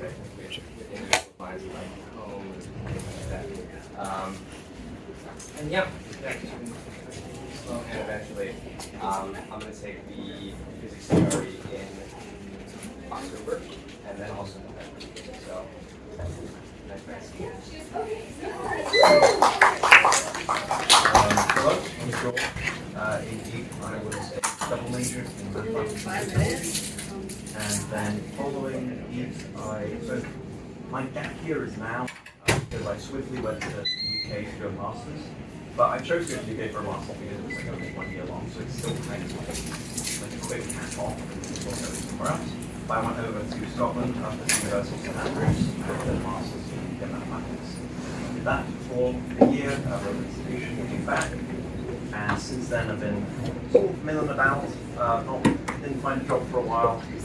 Individualized like home and things like that. And yeah, and eventually, I'm going to take the physics theory in October, and then also November. So, nice. Hello, I'm Joel. Indeed, I was a double major in mathematics, and then following it, so my gap year is now because I swiftly went to the UK to do a master's. But I chose to go to the UK for a master's because it was like only 1 year long, so it's still kind of like a quick catch off and go somewhere else. But I went over to Scotland after the University of St Andrews to do a master's in mathematics. I did that for a year, wrote an institution, came back, and since then I've been sort of milling about. Didn't find a job for a while because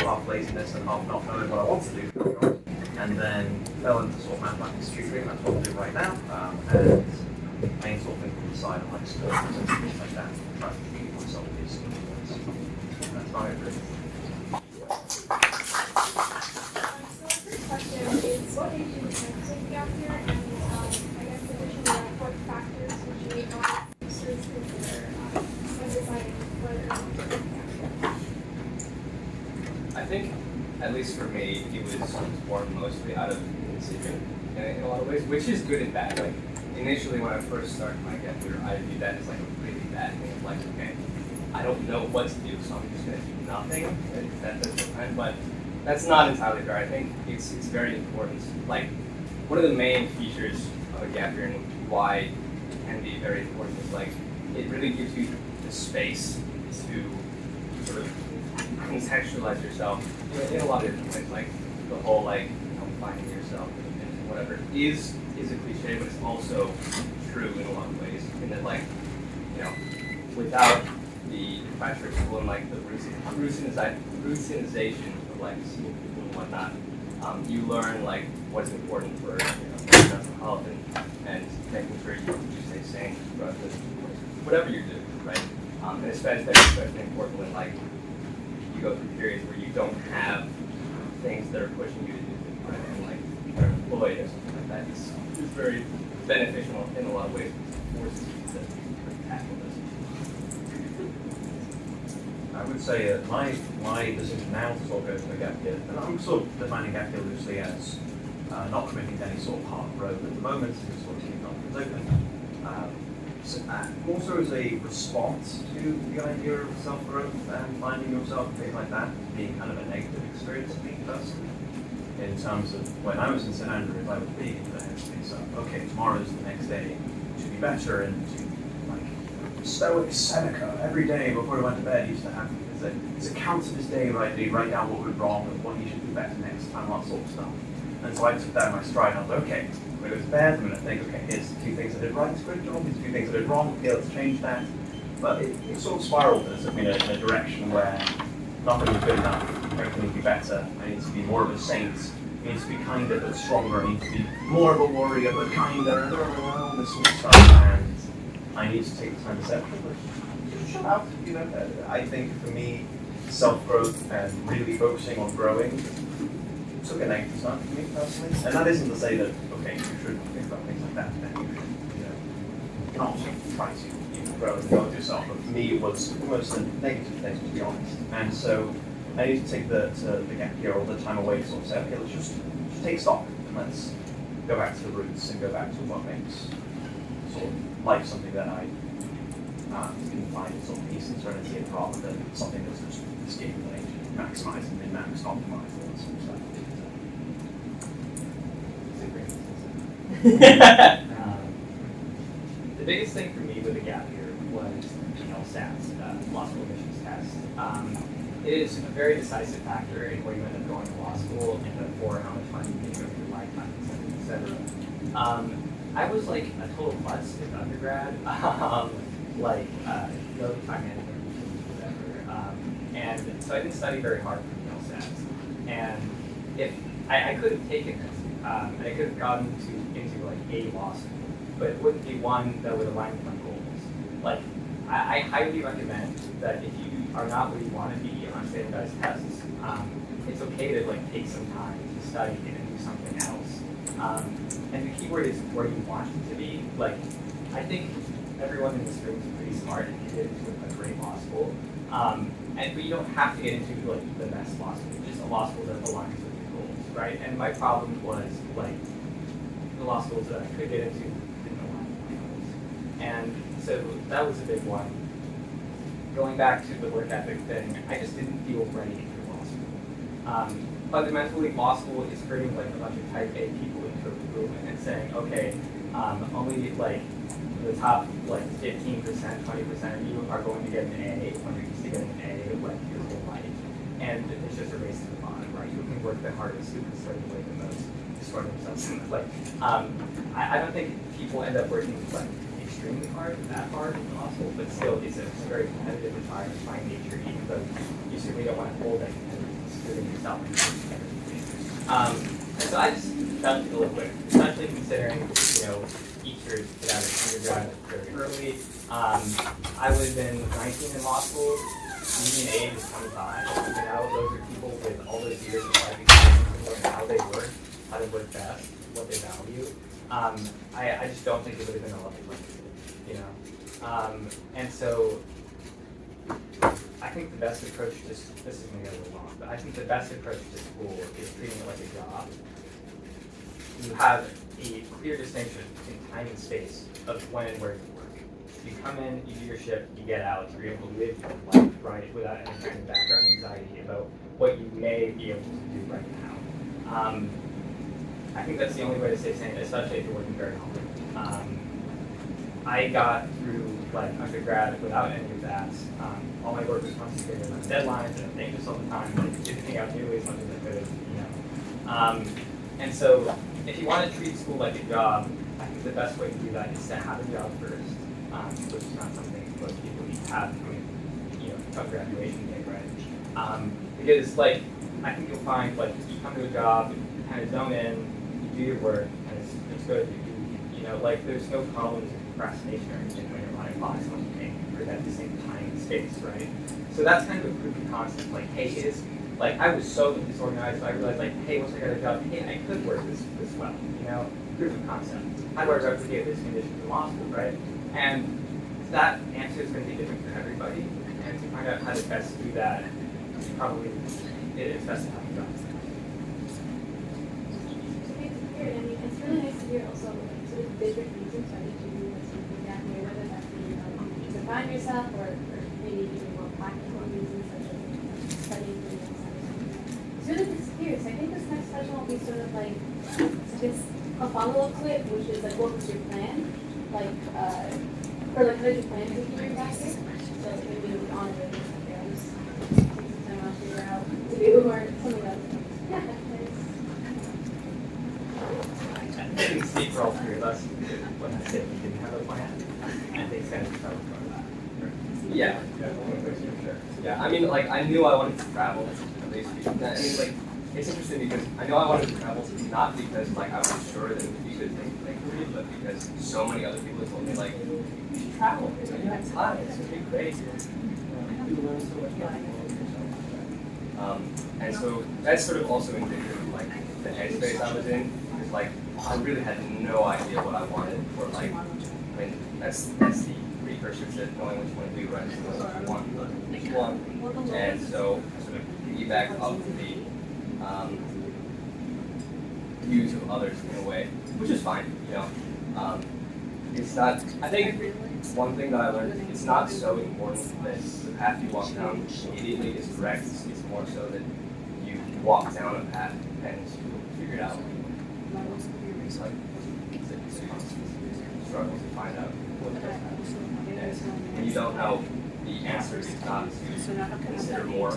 half laziness and half not knowing what I want to do. And then fell into sort of mathematics tutoring. That's what I'm doing right now. And main sort of thing on the side of like sports and things like that. Trying to keep myself busy. That's about it really. So my first question is, what made you decide to take a gap year, and I guess additionally, what factors would you want students to consider when deciding whether or not to take a gap year? I think, at least for me, it was born mostly out of decision in a lot of ways, which is good and bad. Like initially, when I first started my gap year, I viewed that as like a really bad thing. Of like, okay, I don't know what to do, so I'm just going to do nothing. And that's the time. But that's not entirely fair. I think it's very important. Like one of the main features of a gap year and why it can be very important is like it really gives you the space to sort of contextualize yourself in a lot of different ways. Like the whole like finding yourself and whatever is a cliche, but it's also true in a lot of ways. In that like without the pressure of school and like the routinization of like school people and whatnot, you learn like what's important for mental health and making sure you stay sane throughout whatever you do, right? And especially important when like you go through periods where you don't have things that are pushing you to do things, right? And like you're employed or something like that. It's very beneficial in a lot of ways. It forces you to tackle this. I would say that my decision now to sort of go to a gap year, and I'm sort of defining gap year loosely as not committing to any sort of hard road at the moment, and sort of keeping options open. More so as a response to the idea of self-growth and finding yourself and things like that being kind of a negative experience for me personally. In terms of when I was in St Andrews, I was big into the headspace of, okay, tomorrow's the next day to be better, and to like stoic Seneca every day before I went to bed used to happen. It's a count of his day where you write down what went wrong and what you should do better next time, that sort of stuff. And so I took that in my stride and I was like, okay, when it was bad, I'm going to think, okay, here's a few things I did right, it's a good job, here's a few things I did wrong, okay, let's change that. But it sort of spiraled us in a direction where nothing was good enough, everything needs to be better, I need to be more of a saint, I need to be kinder but stronger, I need to be more of a warrior but kinder, and all this sort of stuff. And I need to take the time to say, shut up, I think for me, self-growth and really focusing on growing took a negative start for me personally. And that isn't to say that, okay, you should think about things like that, and you should, not try to grow and develop yourself. But for me, it was almost a negative thing, to be honest. And so I need to take the gap year or the time away to sort of say, okay, let's just take stock and let's go back to the roots and go back to what makes sort of life something that I can find sort of peace and serenity in, rather than something that's just escaping the nature, maximize and min-max, optimize, all that sort of stuff. The biggest thing for me with the gap year was LSATs, law school admissions test. It is a very decisive factor in where you end up going to law school and for how much money you can go through your lifetime, etc. I was like a total klutz in undergrad, no time management, whatever. And so I didn't study very hard for the LSATs. And if I could have taken it, and I could have gotten into like a law school, but it wouldn't be one that would align with my goals. Like, I highly recommend that if you are not where you want to be on standardized tests, it's okay to like take some time to study and then do something else. And the key word is where you want it to be. Like, I think everyone in this room is pretty smart and can get into a great law school. But you don't have to get into like the best law school, just a law school that aligns with your goals, right? And my problem was like the law schools that I could get into didn't align with my goals. And so that was a big one. Going back to the work ethic thing, I just didn't feel ready for law school. Fundamentally, law school is creating like a bunch of type A people into a room and saying, okay, only like the top like 15%, 20% of you are going to get an A when you're used to getting an A like your whole life. And it's just a race to the bottom, right? Who can work the hardest, who can study like the most, destroy themselves in the like. I don't think people end up working like extremely hard, that hard in law school, but still it's a very competitive environment by nature, even though you certainly don't want to hold that competitive yourself. And so I just felt it a little quick, especially considering, each year get out of undergrad very early. I would have been 19 in law school, median age is 25. Those are people with all those years of life experience and how they work, how to work best, what they value. I just don't think it would have been a level playing field, and so I think the best approach to this is going to go a little long, but I think the best approach to school is treating it like a job. You have a clear distinction between time and space of when and where you work. You come in, you do your shift, you get out, you're able to live your life, right, without any kind of background anxiety about what you may be able to do right now. I think that's the only way to stay sane, especially if you're working very hard. I got through like undergrad without any of that. All my work was concentrated on deadlines and things all the time, like didn't out nearly as much as I could have, And so if you want to treat school like a job, I think the best way to do that is to have a job first, which is not something most people have from graduation day, right? Because like I think you'll find like you come to a job, you kind of zone in, you do your work, and it's good. Like there's no problems with procrastination or anything when you're running clocks on for that the same time and space, right? So that's kind of a proof of concept. Like, hey, it's like I was so disorganized, I realized like, hey, once I got a job, hey, I could work this well, proof of concept. How do I replicate this condition in law school, right? And that answer is going to be different for everybody. And to find out how to best do that, it's best to have a job. It's really nice to hear also sort of different reasons why you do something that way, whether that be to find yourself or maybe even more practical reasons such as studying for the exam. It's really good to hear. So I think this next session will be sort of like a follow-up clip, which is like what was your plan? Like for like how did you plan to keep your back here? So maybe it would be on it, take some time out to figure out to do or something else. Yeah, nice. I didn't speak for all three of us when I said we didn't have a plan. I think Sam can probably cover that. Yeah, sure. Yeah, I mean, like, I knew I wanted to travel, at least. I mean, like, it's interesting because I know I wanted to travel, not because, like, I was sure that it would be a good thing for me, but because so many other people have told me, like, you should travel. You have time. It's going to be great. You learn so much about yourself. And so that's sort of also indicative of, like, the headspace I was in. Because, like, I really had no idea what I wanted, or, like, I mean, that's the precursor to knowing what you want to do, right? So what you want. And so I sort of piggyback off the views of others in a way, which is fine, It's not, I think one thing that I learned, it's not so important that the path you walk down immediately is correct. It's more so that you walk down a path and you figure it out. It's like, struggle to find out what the best path is. And when you don't know the answer, it's not to consider more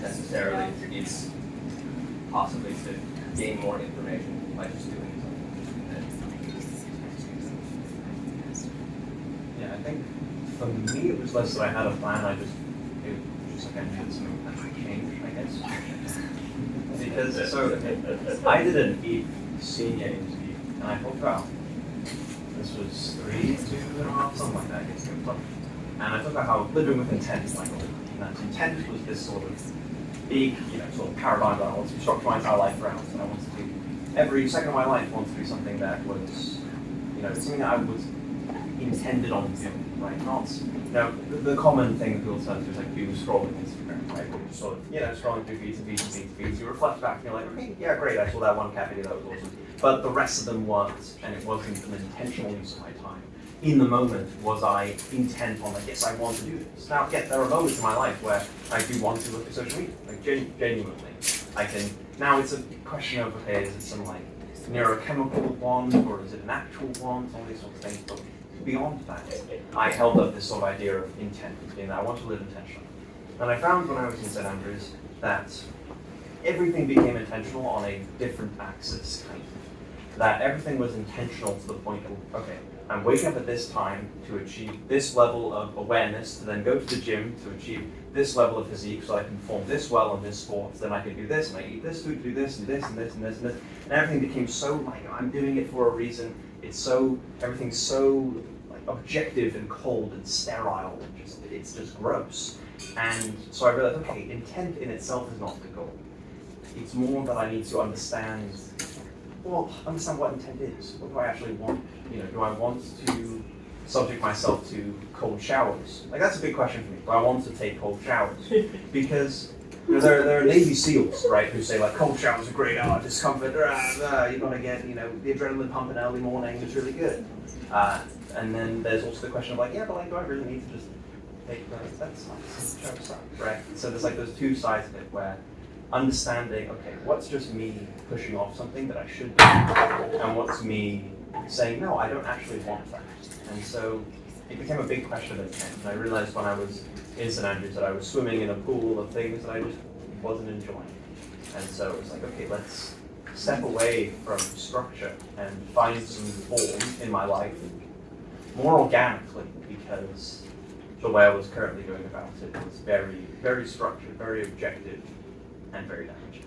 necessarily. It's possibly to gain more information by just doing something. Yeah, I think for me it was less that I had a plan, it was just like I needed some kind of change, I guess. Because so I did an EEP senior interview and I thought, wow, this was 2.5, something like that, I guess. And I thought about how living with intent is like all that. Intent was this sort of big, sort of paradigm that I wanted to structure my entire life around. And I wanted to, every second of my life, wanted to do something that was, something that I was intended on doing, right? Not, the common thing that people turn to is like doom scrolling Instagram, right? Where you're just sort of, scrolling through feeds and feeds and feeds and feeds. You reflect back and you're like, okay, yeah, great, I saw that one cat video, that was awesome. But the rest of them weren't, and it wasn't an intentional use of my time. In the moment, was I intent on like, yes, I want to do this. Now, yes, there are moments in my life where I do want to look at social media, like genuinely. I can, now it's a question of, okay, is it some like neurochemical want, or is it an actual want, all these sorts of things, but beyond that, I held up this sort of idea of intent, being that I want to live intentionally. And I found when I was in St. Andrews that everything became intentional on a different axis, kind of. That everything was intentional to the point of, okay, I'm waking up at this time to achieve this level of awareness, to then go to the gym to achieve this level of physique so I can perform this well in this sport, then I can do this, and I eat this food to do this, and this, and this, and this, and this. And everything became so like, I'm doing it for a reason. Everything's so like objective and cold and sterile, and it's just gross. And so I realized, okay, intent in itself is not the goal. It's more that I need to understand what intent is. What do I actually want? Do I want to subject myself to cold showers? Like, that's a big question for me. Do I want to take cold showers? Because there are Navy SEALs, right, who say like cold showers are great, discomfort, you're gonna get, the adrenaline pump in early morning is really good. And then there's also the question of like, yeah, but like, do I really need to just take that's right? So there's like those two sides of it where understanding, okay, what's just me pushing off something that I should do, and what's me saying, no, I don't actually want that. And so it became a big question of intent. And I realized when I was in St. Andrews that I was swimming in a pool of things that I just wasn't enjoying. And so it was like, okay, let's step away from structure and find some form in my life more organically, because the way I was currently going about it was very, very structured, very objective, and very damaging.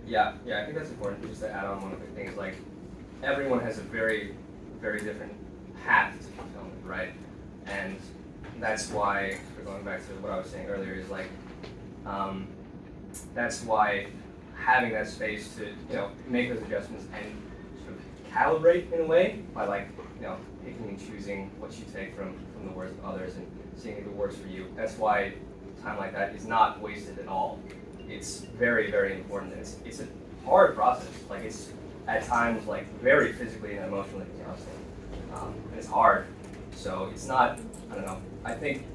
Yeah, I think that's important. Just to add on one of the things, like everyone has a very, very different path to fulfillment, right? And that's why, going back to what I was saying earlier, is like that's why having that space to make those adjustments and sort of calibrate in a way by like picking and choosing what you take from the words of others and seeing if it works for you. That's why time like that is not wasted at all. It's very, very important. And it's a hard process. Like it's at times like very physically and emotionally exhausting. And it's hard. So it's not, I don't know. I think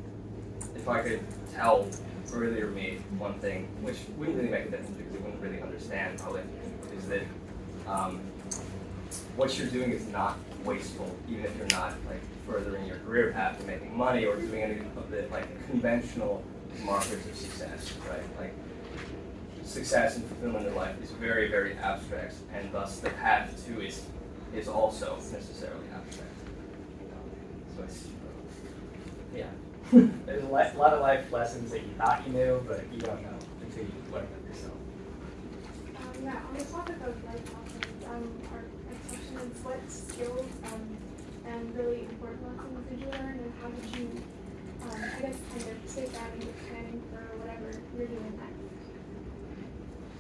if I could tell earlier me one thing, which wouldn't really make a difference because they wouldn't really understand probably, is that what you're doing is not wasteful, even if you're not like furthering your career path or making money or doing any of the like conventional markers of success, right? Like success and fulfillment in life is very, very abstract, and thus the path to it is also necessarily abstract. So it's There's a lot of life lessons that you thought you knew, but you don't know until you learn them yourself. On the topic of life lessons, our next question is what skills and really important lessons did you learn, and how did you, I guess, kind of take that into planning for whatever you're doing next?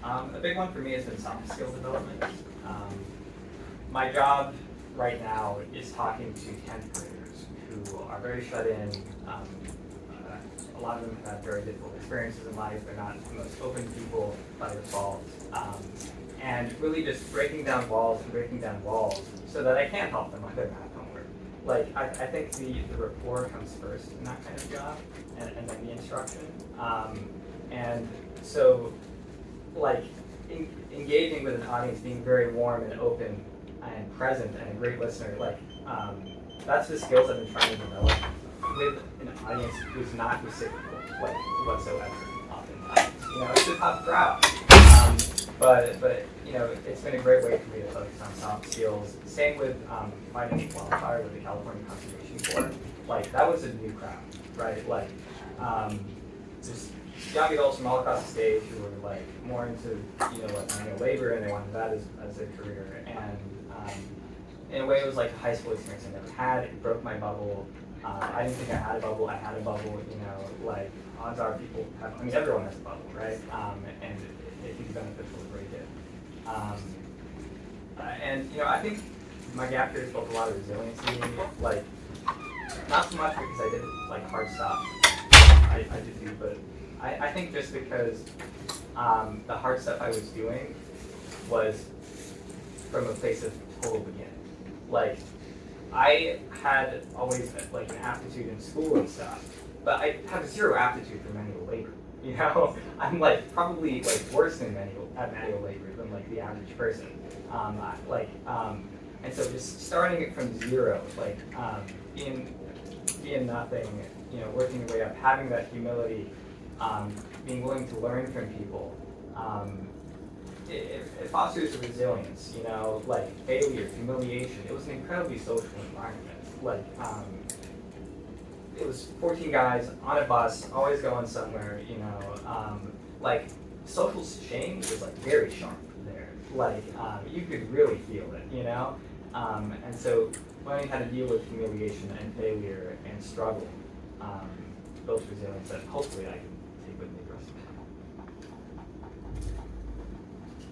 A big one for me has been soft skill development. My job right now is talking to 10th graders who are very shut in. A lot of them have had very difficult experiences in life. They're not the most open people by default. And really just breaking down walls so that I can help them with their math homework. Like, I think the rapport comes first in that kind of job, and then the instruction. And so, like, engaging with an audience, being very warm and open and present and a great listener, like, that's the skills I've been trying to develop with an audience who's not reciprocal, like, whatsoever, oftentimes. It's a tough crowd. But it's been a great way for me to focus on soft skills. Same with finding a qualifier with the California Conservation Corps. Like, that was a new crowd, right? Like, just young adults from all across the state who were like more into manual labor, and they wanted that as their career. And in a way, it was like a high school experience I never had. It broke my bubble. I didn't think I had a bubble. I had a bubble. You know, like odds are people have. I mean, everyone has a bubble, right? And it can be beneficial to break it. And you know, I think my gap year has built a lot of resiliency in me. Like, not so much because I did like hard stuff. I did do, but I think just because the hard stuff I was doing was from a place of total beginning. Like, I had always like an aptitude in school and stuff, but I have zero aptitude for manual labor. You know, I'm like probably like worse than manual labor than like the average person. And so just starting it from zero, like being nothing, you know, working your way up, having that humility, being willing to learn from people. It fosters a resilience, you know, like failure, humiliation. It was an incredibly social environment. Like, it was 14 guys on a bus, always going somewhere, you know. Like, social shame was like very sharp there. Like, you could really feel it, you know. And so learning how to deal with humiliation and failure and struggle builds resilience that hopefully I can take with me the rest of my life.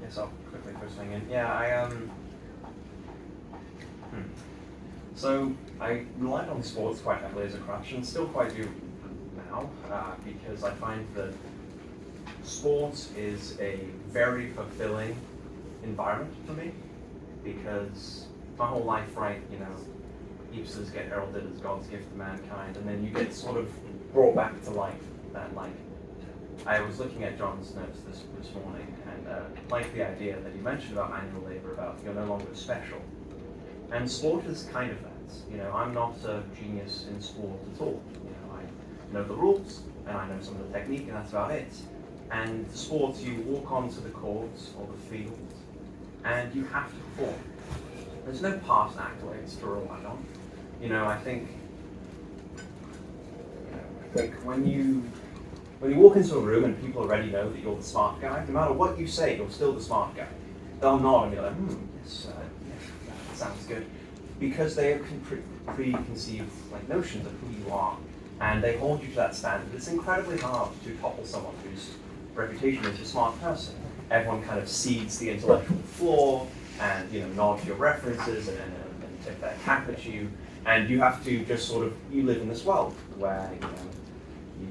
Yes, I'll quickly throw something in. Yeah, So I relied on sports quite heavily as a crutch, and still quite do now, because I find that sports is a very fulfilling environment for me, because my whole life, right, you know, EEPCs get heralded as God's gift to mankind, and then you get sort of brought back to life. That, like, I was looking at John's notes this morning, and like the idea that he mentioned about manual labor, about you're no longer special. And sport is kind of that. You know, I'm not a genius in sport at all. You know, I know the rules, and I know some of the technique, and that's about it. And sports, you walk onto the courts or the field, and you have to perform. There's no past accolades to rely on. You know, I think when you walk into a room and people already know that you're the smart guy, no matter what you say, you're still the smart guy. They'll nod and be like, yes, that sounds good. Because they have preconceived like notions of who you are, and they hold you to that standard. It's incredibly hard to topple someone whose reputation is a smart person. Everyone kind of cedes the intellectual floor, and you know, nod to your references and tip their cap at you, and you have to just sort of, you live in this world where, you know, you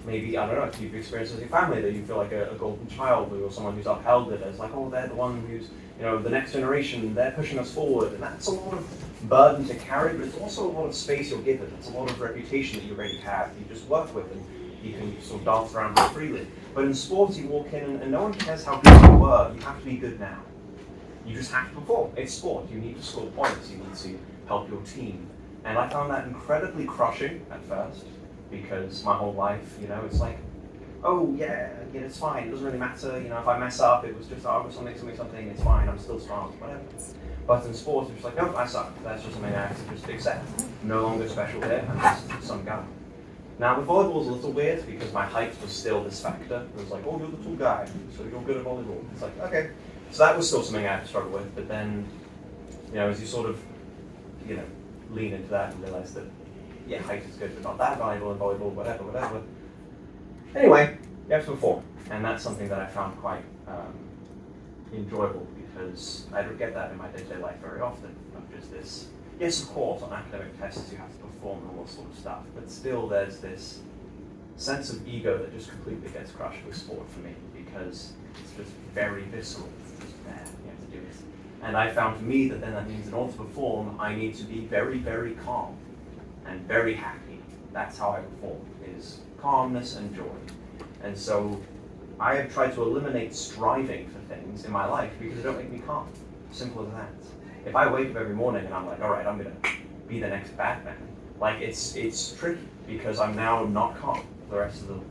maybe, I don't know, if you've experienced as your family that you feel like a golden child, or someone who's upheld it as like, oh, they're the one who's, you know, the next generation, they're pushing us forward, and that's a lot of burden to carry, but it's also a lot of space you're given. It's a lot of reputation that you already have, you just work with, and you can sort of dance around more freely. But in sports, you walk in, and no one cares how good you were, you have to be good now. You just have to perform. It's sport. You need to score points. You need to help your team. And I found that incredibly crushing at first, because my whole life, you know, it's like, oh yeah, it's fine. It doesn't really matter. You know, if I mess up, it was just, oh, something. It's fine. I'm still strong. Whatever. But in sports, it's like, nope, I suck. That's just something I have to just accept. No longer special here. I'm just some guy. Now, with volleyball, it's a little weird because my height was still this factor. It was like, oh, you're the tall guy, so you're good at volleyball. It's like, okay. So that was still something I had to struggle with. But then, you know, as you sort of, you know, lean into that and realize that, yeah, height is good, but not that valuable in volleyball, whatever. Anyway, you have to perform. And that's something that I found quite enjoyable, because I don't get that in my day-to-day life very often. Of just this, yes, of course, on academic tests you have to perform and all this sort of stuff, but still there's this sense of ego that just completely gets crushed with sport for me, because it's just very visceral. It's just there, you have to do it. And I found for me that means in order to perform, I need to be very, very calm and very happy. That's how I perform, is calmness and joy. And so I have tried to eliminate striving for things in my life because they don't make me calm. Simple as that. If I wake up every morning and I'm like, all right, I'm gonna be the next Batman, like it's tricky because I'm now not calm for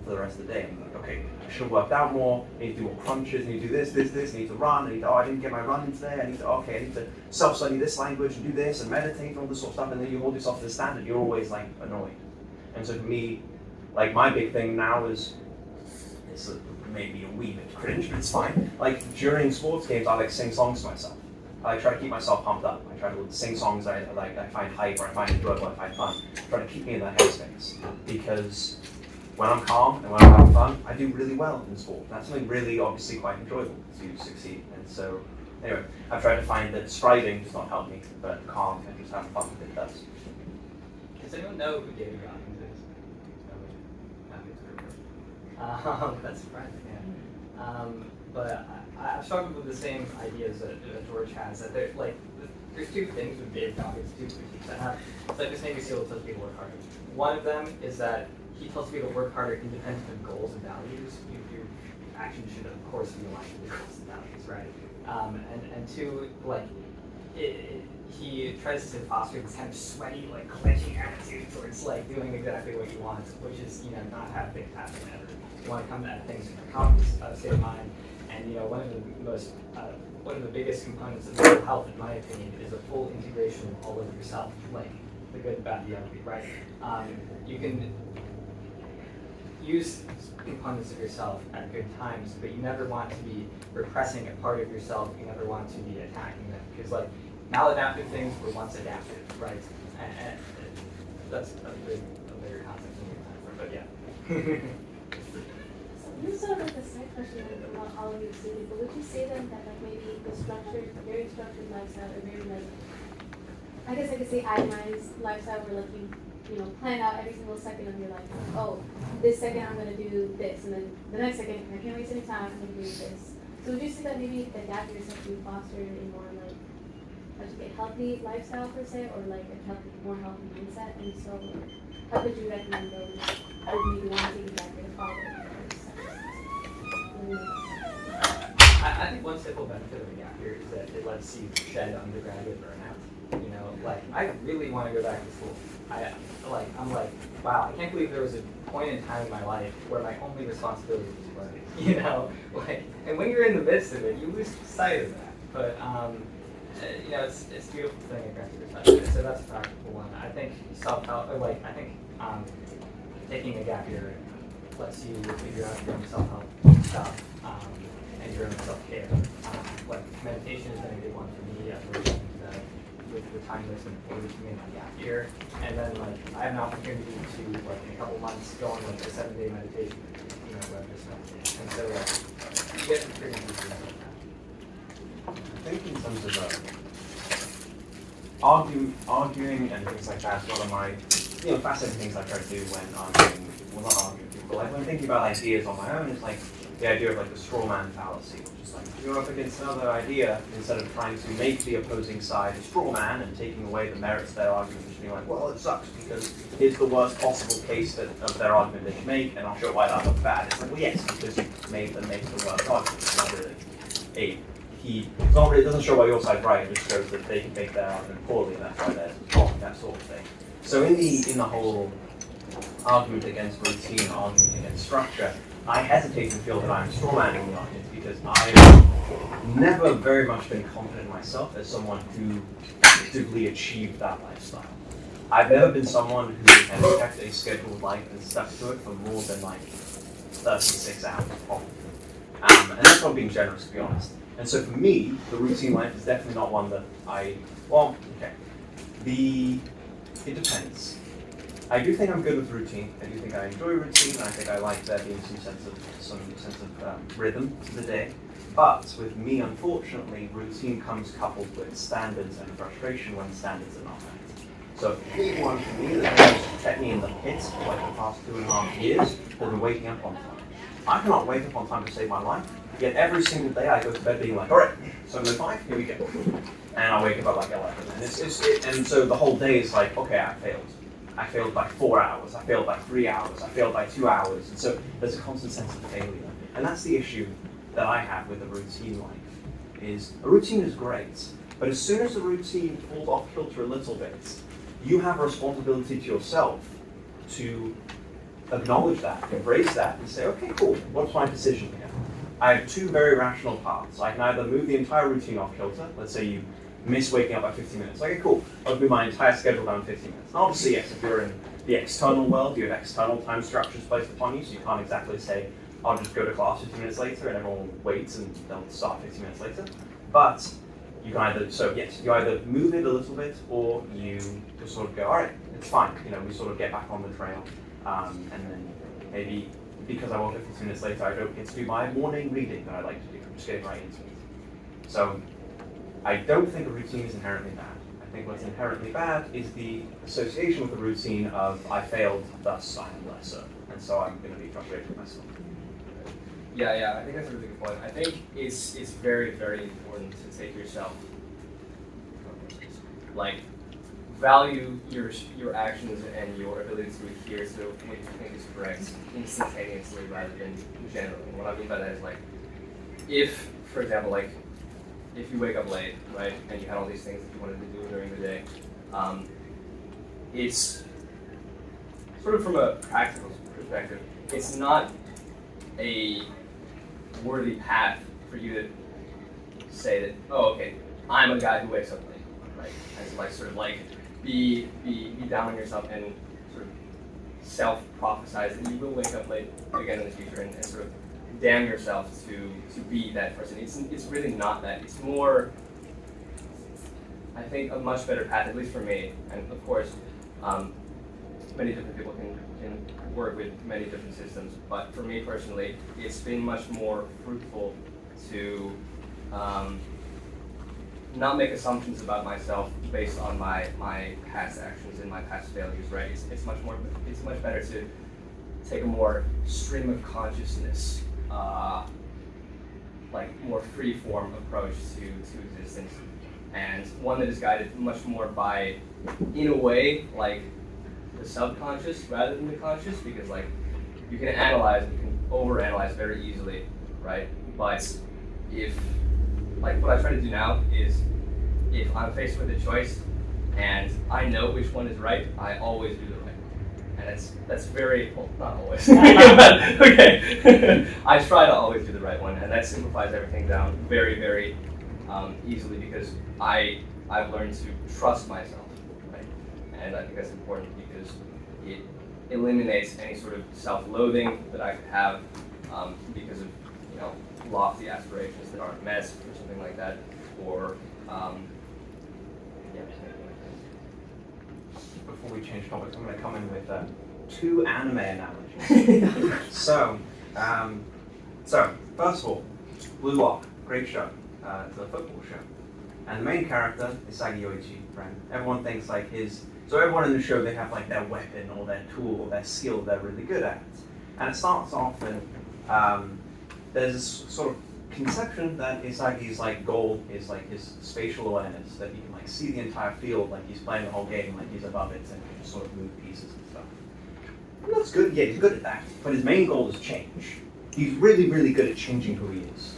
the rest of the day. I'm like, okay, I should have worked out more. I need to do more crunches. I need to do this. I need to run. I didn't get my run in today. I need to self-study this language and do this and meditate and all this sort of stuff. And then you hold yourself to the standard. You're always like annoyed. And so for me, like my big thing now is, it's maybe a wee bit cringe, but it's fine. Like during sports games, I like sing songs to myself. I try to keep myself pumped up. I try to sing songs I like, I find hype, or I find enjoyable, I find fun. Try to keep me in that headspace, because when I'm calm and when I'm having fun, I do really well in sport. That's something really obviously quite enjoyable to succeed. And so, anyway, I've tried to find that striving does not help me, but calm and just having fun with it does. Does anyone know who David Goggins is? That's surprising, yeah. But I've struggled with the same ideas that George has. That there's two things with David Goggins, two critiques I have. It's like this Navy SEAL tells people to work harder. One of them is that he tells people to work harder independent of goals and values. Your action should, of course, be aligned with goals and values, right? And two, like, he tries to foster this kind of sweaty, like, clenching attitude towards, like, doing exactly what you want, which is, not have things happen ever. You want to come at things in a calm state of mind. And, one of the biggest components of mental health, in my opinion, is a full integration of all of yourself, like the good, bad, the ugly, right? You can use components of yourself at good times, but you never want to be repressing a part of yourself. You never want to be attacking them, because like maladaptive things were once adaptive, right? And that's a bigger concept than we have time for, but yeah. So you sort of like the side question about all of your students, but would you say then that like maybe the very structured lifestyle, or very like, I guess I could say itemized lifestyle, where like you plan out every single second of your life. Oh, this second I'm gonna do this, and then the next second I can't waste any time, I'm gonna do this. So would you say that maybe the gap years have been fostered in more like a healthy lifestyle per se, or like a more healthy mindset? And so how would you recommend those who maybe want to take a gap year to follow I think one simple benefit of a gap year is that it lets you shed undergraduate burnout. Like I really want to go back to school. I'm like, wow, I can't believe there was a point in time in my life where my only responsibility was learning. And when you're in the midst of it, you lose sight of that. But it's a beautiful thing at graduate time. So that's a practical one. I think self-help, taking a gap year lets you figure out your own self-help stuff and your own self-care. Meditation has been a good one for me. I've really with the time that's been afforded to me in my gap year. And then I have an opportunity to in a couple months go on a 7-day meditation, where I'm just meditating. And so you get some pretty good things like that. I think in terms of arguing and things like that, one of my fascinating things I try to do when arguing, well not arguing with people, when thinking about ideas on my own is the idea of the straw man fallacy, which is you're up against another idea, instead of trying to make the opposing side a straw man and taking away the merits of their argument, just being well, it sucks because here's the worst possible case of their argument they can make, and I'll show why that looks bad. It's well, yes, because you made them make the worst argument. It's not really it doesn't show why your side's right, it just shows that they can make their argument poorly, and that's why they're wrong, that sort of thing. So in the whole argument against routine, argument against structure, I hesitate to feel that I'm strawmanning the audience, because I've never very much been confident in myself as someone who actively achieved that lifestyle. I've never been someone who has kept a scheduled life and stuck to it for more than 36 hours probably. And that's not being generous, to be honest. And so for me, the routine life is definitely not one that it depends. I do think I'm good with routine. I do think I enjoy routine, and I think I like there being some sense of rhythm to the day. But with me, unfortunately, routine comes coupled with standards and frustration when standards are not met. So a big one for me that has kept me in the pit for the past 2.5 years has been waking up on time. I cannot wake up on time to save my life, yet every single day I go to bed being all right, 7:05, here we go. And I wake up at 11. And so the whole day is okay, I failed. I failed by 4 hours, I failed by 3 hours, I failed by 2 hours. And so there's a constant sense of failure. And that's the issue that I have with a routine life, is a routine is great, but as soon as the routine falls off kilter a little bit, you have a responsibility to yourself to acknowledge that, embrace that, and say, okay, cool, what's my decision here? I have two very rational paths. I can either move the entire routine off kilter, let's say you miss waking up by 15 minutes. Okay, cool, I'll move my entire schedule down 15 minutes. And obviously, yes, if you're in the external world, you have external time structures placed upon you, so you can't exactly say, I'll just go to class 15 minutes later and everyone will wait and they'll start 15 minutes later. But you can either, so yes, you either move it a little bit, or you just sort of go, all right, it's fine. You know, we sort of get back on the trail, and then maybe because I woke up 15 minutes later, I don't get to do my morning reading that I like to do. I'm just getting right into it. So I don't think a routine is inherently bad. I think what's inherently bad is the association with the routine of I failed, thus I am lesser, and so I'm going to be frustrated with myself. Yeah, I think that's a really good point. I think it's very, very important to take yourself, like, value your actions and your ability to adhere to what you think is correct instantaneously rather than generally. And what I mean by that is, like, if, for example, like, if you wake up late, right, and you had all these things that you wanted to do during the day, it's sort of from a practical perspective, it's not a worthy path for you to say that, oh, okay, I'm a guy who wakes up late, right? And to, like, sort of, like, be down on yourself and sort of self-prophesize that you will wake up late again in the future, and sort of damn yourself to be that person. It's really not that. It's more, I think, a much better path, at least for me. And of course, many different people can work with many different systems. But for me personally, it's been much more fruitful to not make assumptions about myself based on my past actions and my past failures. Right? It's much better to take a more stream of consciousness, like more free-form approach to existence, and one that is guided much more by, in a way, like the subconscious rather than the conscious, because like you can analyze, you can overanalyze very easily, right? But if, like, what I try to do now is, if I'm faced with a choice and I know which one is right, I always do the right one. And that's very, well, not always, but okay. I try to always do the right one, and that simplifies everything down very, very easily, because I've learned to trust myself, right? And I think that's important because it eliminates any sort of self-loathing that I could have because of, you know, lofty aspirations that aren't met or something like that, or yeah. Before we change topics, I'm going to come in with 2 anime analogies. So first of all, Blue Lock, great show. It's a football show. And the main character is Sagiyoichi, right? Everyone thinks like so everyone in the show, they have like their weapon or their tool or their skill they're really good at. And it starts off and there's this sort of conception that Isagi's like goal is like his spatial awareness, that he can like see the entire field, like he's playing the whole game, like he's above it and can just sort of move pieces and stuff. And that's good, yeah, he's good at that, but his main goal is change. He's really, really good at changing who he is.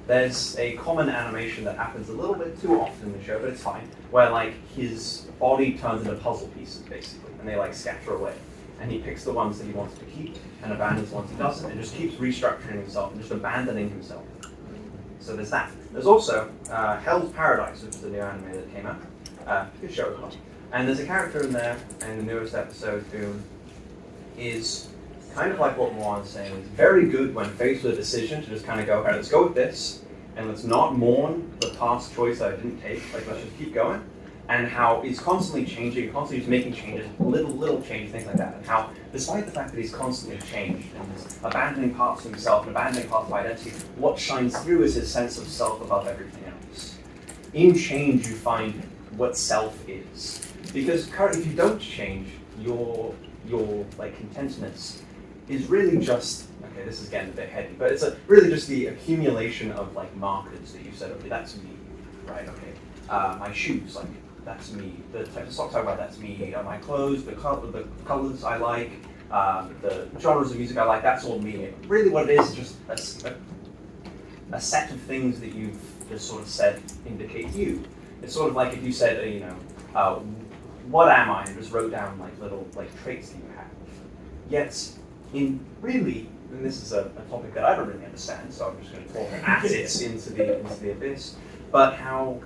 There's a common animation that happens a little bit too often in the show, but it's fine, where like his body turns into puzzle pieces basically, and they like scatter away. And he picks the ones that he wants to keep and abandons the ones he doesn't, and just keeps restructuring himself and just abandoning himself. So there's that. There's also Hell's Paradise, which is the new anime that came out. Good show as well. And there's a character in there, in the newest episode, who is kind of like what Muan is saying. He's very good when faced with a decision to just kind of go, all right, let's go with this, and let's not mourn the past choice I didn't take. Like, let's just keep going. And how he's constantly changing, constantly just making changes, little changes, things like that. And how, despite the fact that he's constantly changed and is abandoning parts of himself and abandoning parts of identity, what shines through is his sense of self above everything else. In change, you find what self is. Because if you don't change, your like contentness is really just, okay, this is getting a bit heady, but it's really just the accumulation of like markers that you said, okay, that's me, right? Okay, my shoes, like, that's me. The type of socks I wear, that's me. My clothes, the colors I like, the genres of music I like, that's all me. Really what it is just a set of things that you've just sort of said indicate you. It's sort of like if you said, you know, what am I? And just wrote down like little like traits that you have. Yet, in really, and this is a topic that I don't really understand, so I'm just going to talk at it into the abyss, but how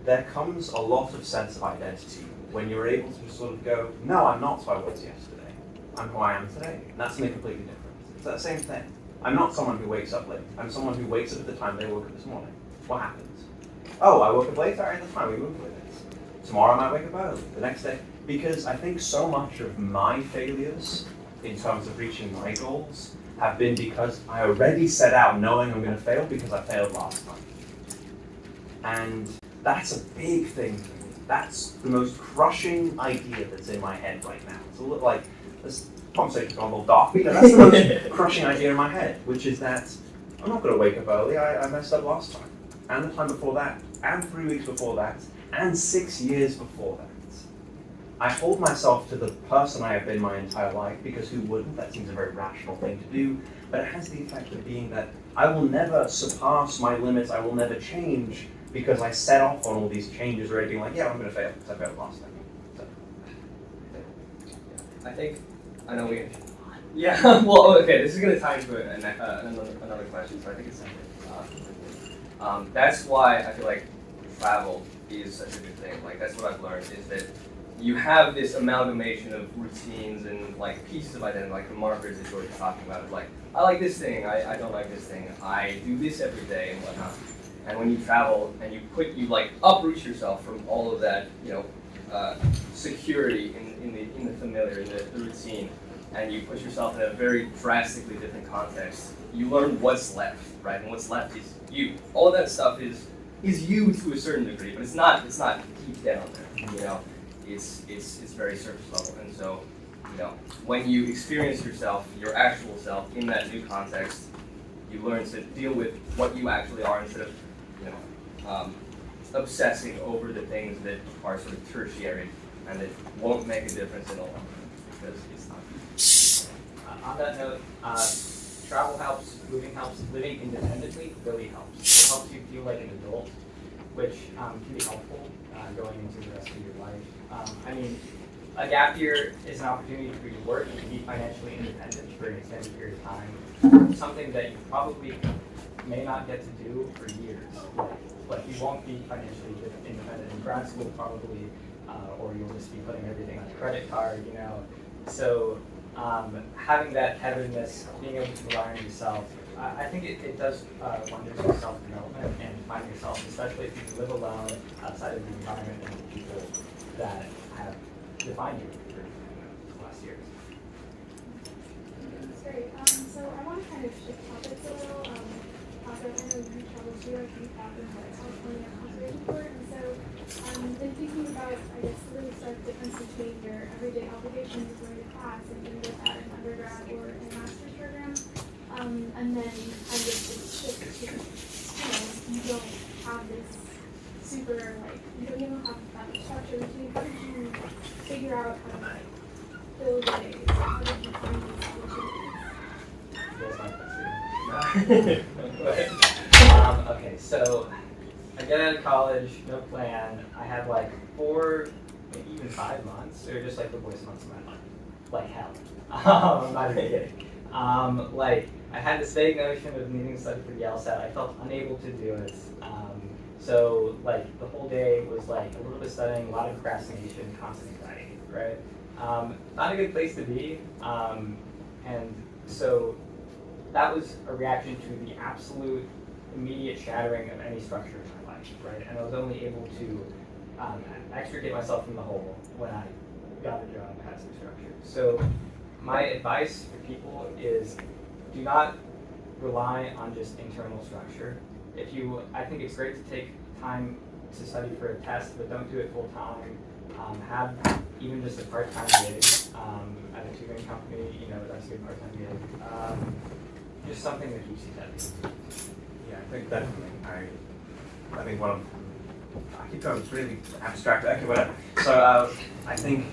there comes a lot of sense of identity when you're able to sort of go, no, I'm not who I was yesterday. I'm who I am today. And that's something completely different. It's that same thing. I'm not someone who wakes up late. I'm someone who wakes up at the time they woke up this morning. What happens? oh, I woke up late, all right, that's fine, we move with it. Tomorrow I might wake up early, the next day. Because I think so much of my failures in terms of reaching my goals have been because I already set out knowing I'm going to fail because I failed last time. And that's a big thing for me. That's the most crushing idea that's in my head right now. It's a little like, this conversation's gone a little dark, but that's the most crushing idea in my head, which is that I'm not going to wake up early, I messed up last time. And the time before that, and 3 weeks before that, and 6 years before that. I hold myself to the person I have been my entire life, because who wouldn't? That seems a very rational thing to do, but it has the effect of being that I will never surpass my limits, I will never change, because I set off on all these changes already being like, yeah, I'm going to fail, because I failed last time. So. I think, I know we, yeah, well, okay, this is going to tie into another question, so I think it's something. That's why I feel like travel is such a good thing. Like, that's what I've learned, is that you have this amalgamation of routines and like pieces of identity, like the markers that George was talking about. Like, I like this thing, I don't like this thing, I do this every day and whatnot. And when you travel and you like uproot yourself from all of that, security in the familiar, in the routine, and you put yourself in a very drastically different context, you learn what's left, right? And what's left is you. All of that stuff is you to a certain degree, but it's not deep down there, It's very surface level, and so, when you experience yourself, your actual self, in that new context, you learn to deal with what you actually are instead of, obsessing over the things that are sort of tertiary and that won't make a difference in the long run because it's not. On that note, travel helps, moving helps, living independently really helps. It helps you feel like an adult, which can be helpful going into the rest of your life. A gap year is an opportunity for you to work and to be financially independent for an extended period of time. Something that you probably may not get to do for years. Like you won't be financially independent in grad school probably, or you'll just be putting everything on a credit card, So having that tetherness, being able to rely on yourself, I think it does wonders for self-development and finding yourself, especially if you live alone outside of the environment and the people that have defined you for the last years. That's great. So I want to kind of shift topics a little. Also, I know you travel too. I think back in California conservation court, and so I've been thinking about, I guess, the really stark difference between your everyday obligations of going to class and doing this at an undergrad or in a master's program, and then kind of the shift to you don't have this super, you don't even have that much structure routine. How did you figure out how to fill your days? How did you find these opportunities? Go ahead. Okay, so I get out of college, no plan. I had 4, maybe even 5 months. They were just the worst months of my life. Like hell. I'm not even kidding. I had this vague notion of needing to study for the LSAT. I felt unable to do it. So the whole day was a little bit studying, a lot of procrastination, constant anxiety, right? Not a good place to be. And so that was a reaction to the absolute immediate shattering of any structure in my life, right? And I was only able to extricate myself from the hole when I got a job that had some structure. So my advice for people is do not rely on just internal structure. I think it's great to take time to study for a test, but don't do it full time. Have even just a part-time gig at a tutoring company, that's a good part-time gig. Just something that keeps you steady. Yeah, I think definitely. I think I keep going, it's really abstract. Okay, whatever. So I think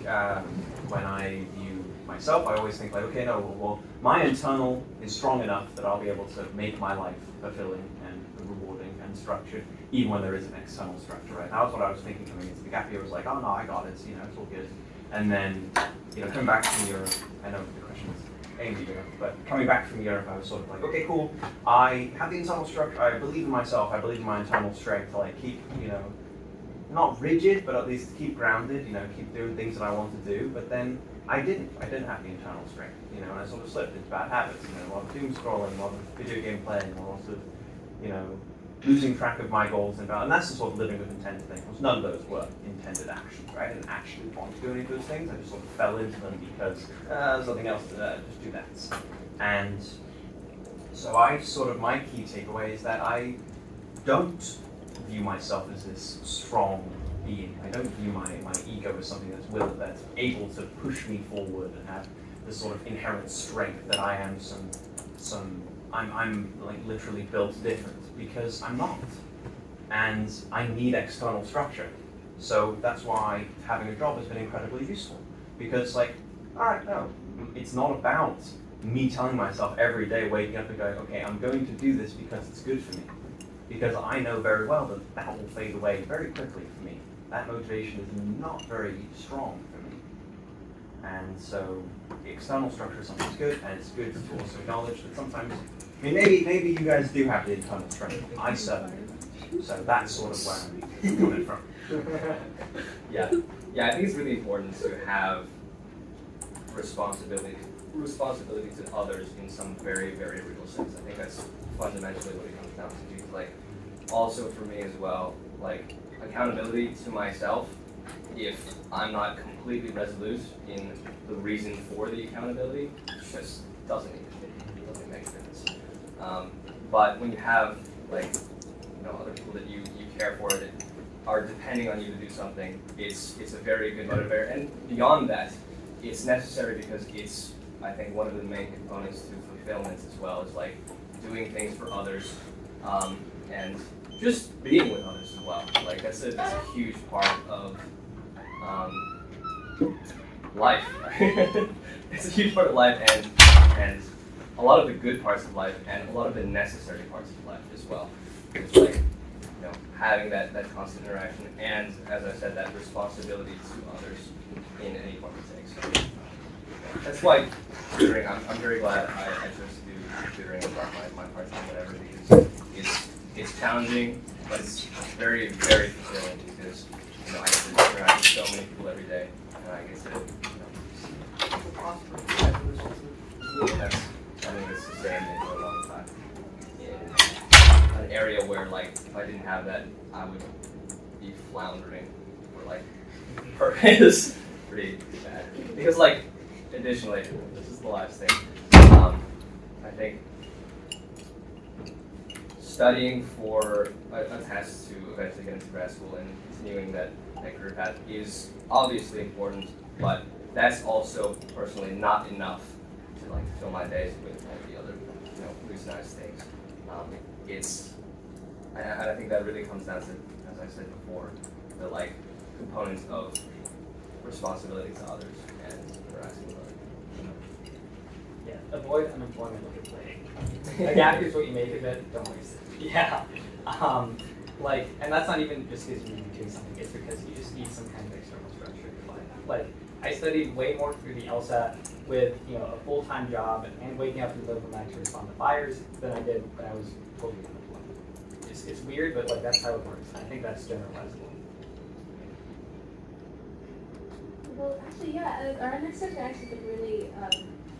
when I view myself, I always think okay, no, well, my internal is strong enough that I'll be able to make my life fulfilling and rewarding and structured, even when there is an external structure, right? That was what I was thinking coming into the gap year. Was like, oh no, I got it, it's all good. And then, coming back from Europe, I know the question is aimed at Europe, but coming back from Europe, I was sort of okay, cool. I have the internal structure. I believe in myself. I believe in my internal strength to keep, not rigid, but at least keep grounded. Keep doing things that I want to do. But then I didn't have the internal strength. And I sort of slipped into bad habits. A lot of doom scrolling, a lot of video game playing, a lot of, losing track of my goals and that's the sort of living with intent thing. None of those were intended actions, right? I didn't actually want to do any of those things. I just sort of fell into them because there's nothing else to just do that. And so my key takeaway is that I don't view myself as this strong being. I don't view my ego as something that's able to push me forward and have this sort of inherent strength that I am I'm like literally built different, because I'm not. And I need external structure. So that's why having a job has been incredibly useful. Because like, all right, no, it's not about me telling myself every day, waking up and going, okay, I'm going to do this because it's good for me. Because I know very well that that will fade away very quickly for me. That motivation is not very strong for me. And so the external structure is something good, and it's good to also acknowledge that sometimes, I mean, maybe you guys do have the internal strength. I certainly don't. So that's sort of where I'm coming from. Yeah, I think it's really important to have responsibility to others in some very, very real sense. I think that's fundamentally what it comes down to. Like, also for me as well, like accountability to myself. If I'm not completely resolute in the reason for the accountability, it just doesn't make sense. But when you have like other people that you care for that are depending on you to do something, it's a very good motivator. And beyond that, it's necessary because it's, I think, one of the main components to fulfillment as well, is like doing things for others and just being with others as well. Like that's a huge part of life. It's a huge part of life, and a lot of the good parts of life, and a lot of the necessary parts of life as well. It's like having that constant interaction, and as I said, that responsibility to others in any form it takes. So that's why tutoring. I'm very glad I chose to do tutoring and brought my part-time whatever, because it's challenging, but it's very, very fulfilling because I get to interact with so many people every day, and I get to that's something that's sustained me for a long time. In an area where, like, if I didn't have that, I would be floundering for like purpose pretty bad. Because, like, additionally, this is the last thing. I think studying for a test to eventually get into grad school and continuing that career path is obviously important, but that's also personally not enough to like fill my days with all the other loose nice things. And I think that really comes down to, as I said before, the like components of responsibility to others and interacting with others. Yeah, avoid unemployment like a plague. A gap year is what you make of it, don't waste it. Yeah. And that's not even just because you're doing something, it's because you just need some kind of external structure in your life. Like, I studied way more through the LSAT with a full-time job and waking up in the middle of the night to respond to fires than I did when I was totally unemployed. It's weird, but like that's how it works. I think that's generalizable. Well, actually, yeah. Our next question actually could really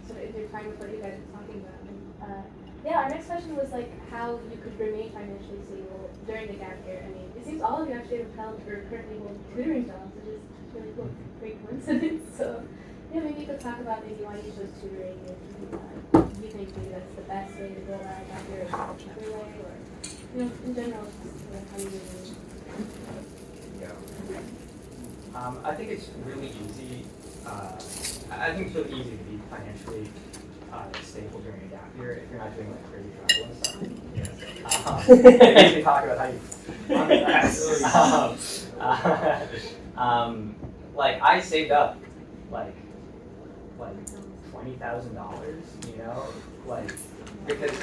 sort of intertwine with what you guys were talking about. Yeah, our next question was like how you could remain financially stable during the gap year. I mean, it seems all of you actually have held or currently hold tutoring jobs, which is really cool. Great coincidence. So, yeah, maybe you could talk about maybe why you chose tutoring and you think maybe that's the best way to go about gap year, or another way, or in general, just how you really. Yeah. I think it's really easy. I think it's really easy to be financially stable during a gap year if you're not doing like crazy travel and stuff. You can talk about how you like I saved up like $20,000, because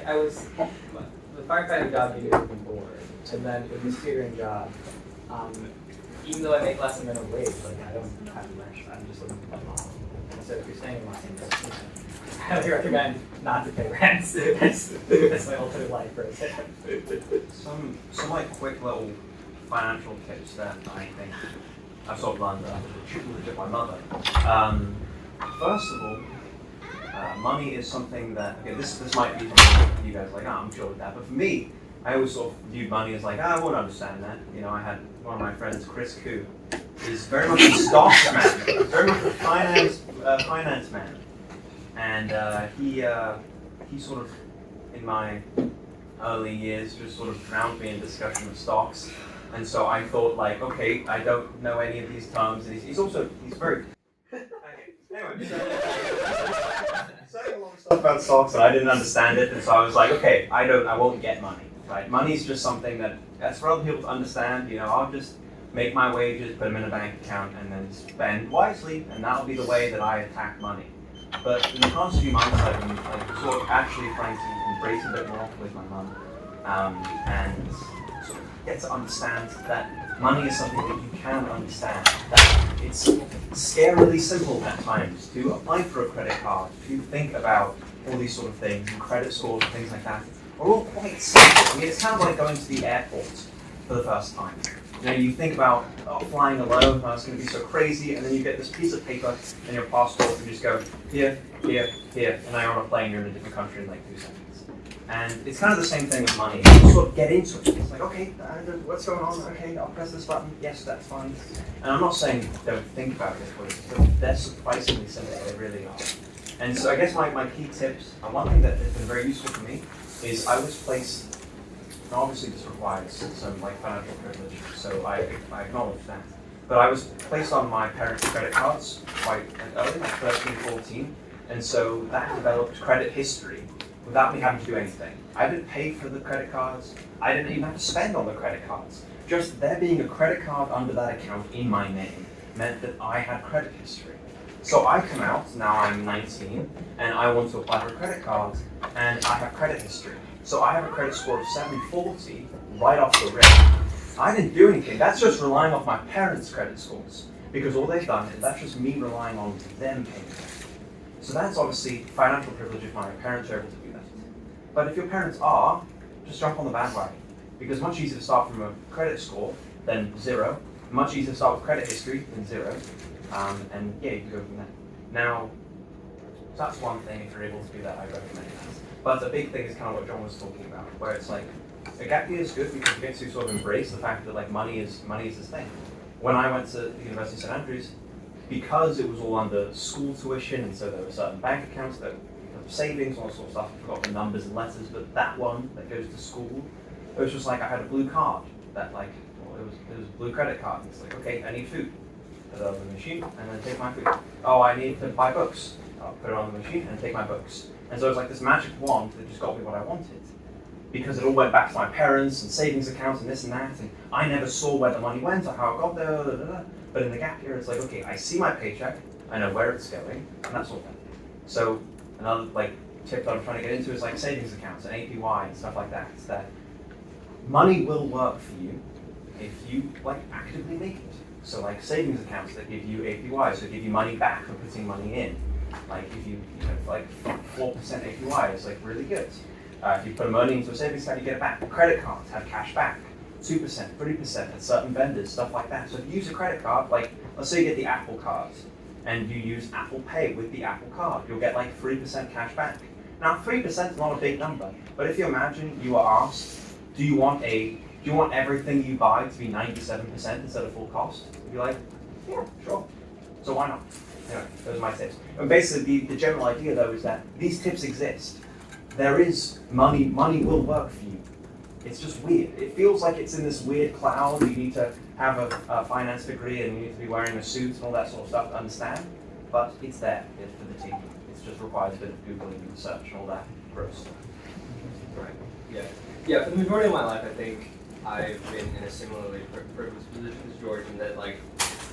I was the firefighting job you get me bored, and then with this tutoring job, even though I make less than minimum wage, like I don't have much. I'm just living with my mom. And so if you're staying in Los Angeles, I highly recommend not to pay rent. That's my ultimate life for a second. Some like quick little financial tips that I think I've sort of learned with my mother. First of all, money is something that, okay, this might be for you guys like, oh, I'm sure with that, but for me, I always sort of viewed money as like, I won't understand that. You know, I had one of my friends, Chris Koo, is very much a stocks man, very much a finance man, and he sort of, in my early years, just sort of drowned me in discussion of stocks, and so I thought like, okay, I don't know any of these terms, and he's very. Okay. Anyway, saying a lot of stuff about stocks, and I didn't understand it, and so I was like, okay, I won't get money. Right? Money's just something that's for other people to understand. You know, I'll just make my wages, put them in a bank account, and then spend wisely, and that'll be the way that I attack money. But in the past few months, I've been like sort of actually trying to embrace a bit more with my mum, and sort of get to understand that money is something that you can understand. That it's scarily simple at times to apply for a credit card, to think about all these sort of things, and credit scores and things like that. Are all quite simple. I mean, it's kind of like going to the airport for the first time. You know, you think about flying alone, it's going to be so crazy, and then you get this piece of paper and your passport, and you just go here, here, here, and now you're on a plane, you're in a different country in like 2 seconds. And it's kind of the same thing with money. You sort of get into it. It's like, okay, what's going on? Okay, I'll press this button. Yes, that's fine. And I'm not saying don't think about it, but they're surprisingly simple. They really are. And so I guess my key tips, and one thing that has been very useful for me, is I was placed, and obviously this requires some like financial privilege, so I acknowledge that. But I was placed on my parents' credit cards quite early, like 13, 14, and so that developed credit history without me having to do anything. I didn't pay for the credit cards, I didn't even have to spend on the credit cards. Just there being a credit card under that account in my name meant that I had credit history. So I come out, now I'm 19, and I want to apply for a credit card, and I have credit history. So I have a credit score of 740 right off the rip. I didn't do anything. That's just relying off my parents' credit scores, because all they've done is that's just me relying on them paying it. So that's obviously financial privilege if my parents are able to do that. But if your parents are, just jump on the bandwagon, because much easier to start from a credit score than 0, much easier to start with credit history than 0. And yeah, you can go from there. Now, so that's one thing, if you're able to do that, I recommend that. But the big thing is kind of what John was talking about, where it's like, a gap year is good because you get to sort of embrace the fact that like money is this thing. When I went to the University of St Andrews, because it was all under school tuition, and so there were certain bank accounts that savings, all sorts of stuff, I forgot the numbers and letters, but that one that goes to school, it was just like I had a blue card that like, well, it was a blue credit card. It's like, okay, I need food. Put it on the machine and then take my food. Oh, I need to buy books. I'll put it on the machine and take my books. And so it was like this magic wand that just got me what I wanted. Because it all went back to my parents and savings accounts and this and that, and I never saw where the money went or how it got there, blah, blah, blah. But in the gap year, it's like, okay, I see my paycheck, I know where it's going, and that sort of thing. So another like tip that I'm trying to get into is like savings accounts and APY and stuff like that. It's that money will work for you if you like actively make it. So like savings accounts that give you APY, so give you money back for putting money in. Like if you know, like 4% APY is like really good. If you put money into a savings account, you get it back. Credit cards have cash back, 2%, 3% at certain vendors, stuff like that. So if you use a credit card, like let's say you get the Apple card, and you use Apple Pay with the Apple card, you'll get like 3% cash back. Now 3% is not a big number, but if you imagine you are asked, do you want everything you buy to be 97% instead of full cost? You'd be like, yeah, sure. So why not? Anyway, those are my tips. And basically the general idea though is that these tips exist. There is money will work for you. It's just weird. It feels like it's in this weird cloud. You need to have a finance degree and you need to be wearing a suit and all that sort of stuff to understand. But it's there. It's for the team. It just requires a bit of Googling and research and all that gross stuff. Right. Yeah. Yeah. For the majority of my life, I think I've been in a similarly privileged position as George, in that like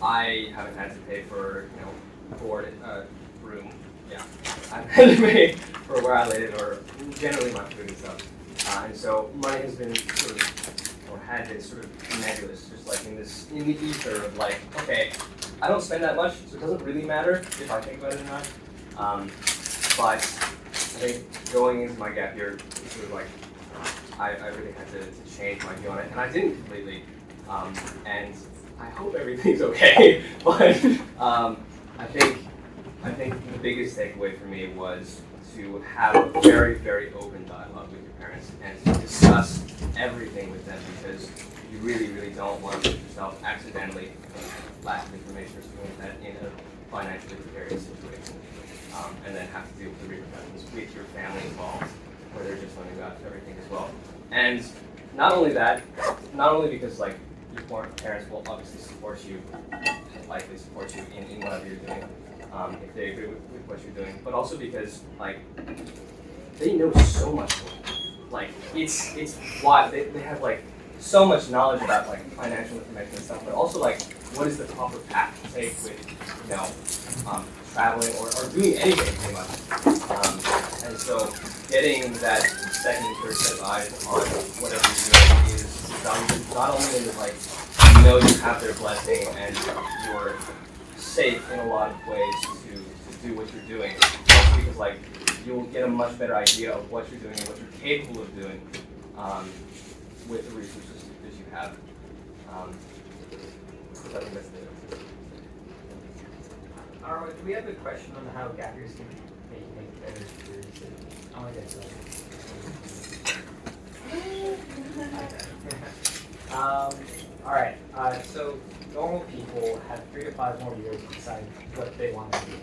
I haven't had to pay for board, room. Yeah. I've had to pay for where I live or generally my food and stuff. And so money has been sort of, or had been sort of nebulous, just like in the ether of like, okay, I don't spend that much, so it doesn't really matter if I think about it or not. But I think going into my gap year, it's sort of like, I really had to change my view on it, and I didn't completely. And I hope everything's okay, but I think I think the biggest takeaway for me was to have a very, very open dialogue with your parents and to discuss everything with them, because you really, really don't want to put yourself accidentally, lack of information or something like that, in a financially precarious situation, and then have to deal with the repercussions with your family involved, where they're just learning about everything as well. And not only that, not only because like your parents will obviously support you, likely support you in whatever you're doing, if they agree with what you're doing, but also because like they know so much more. Like it's why they have like so much knowledge about like financial information and stuff, but also like what is the proper path to take with, you know, traveling or doing anything pretty much. And so getting that second, third set of eyes on whatever you're doing is valuable, not only in like you know you have their blessing and you're safe in a lot of ways to do what you're doing, also because like you'll get a much better idea of what you're doing and what you're capable of doing with the resources that you have. So I think that's it. Do we have a question on how gap years can make better careers? I want to get to that. All right. So normal people have 3 to 5 more years to decide what they want to do.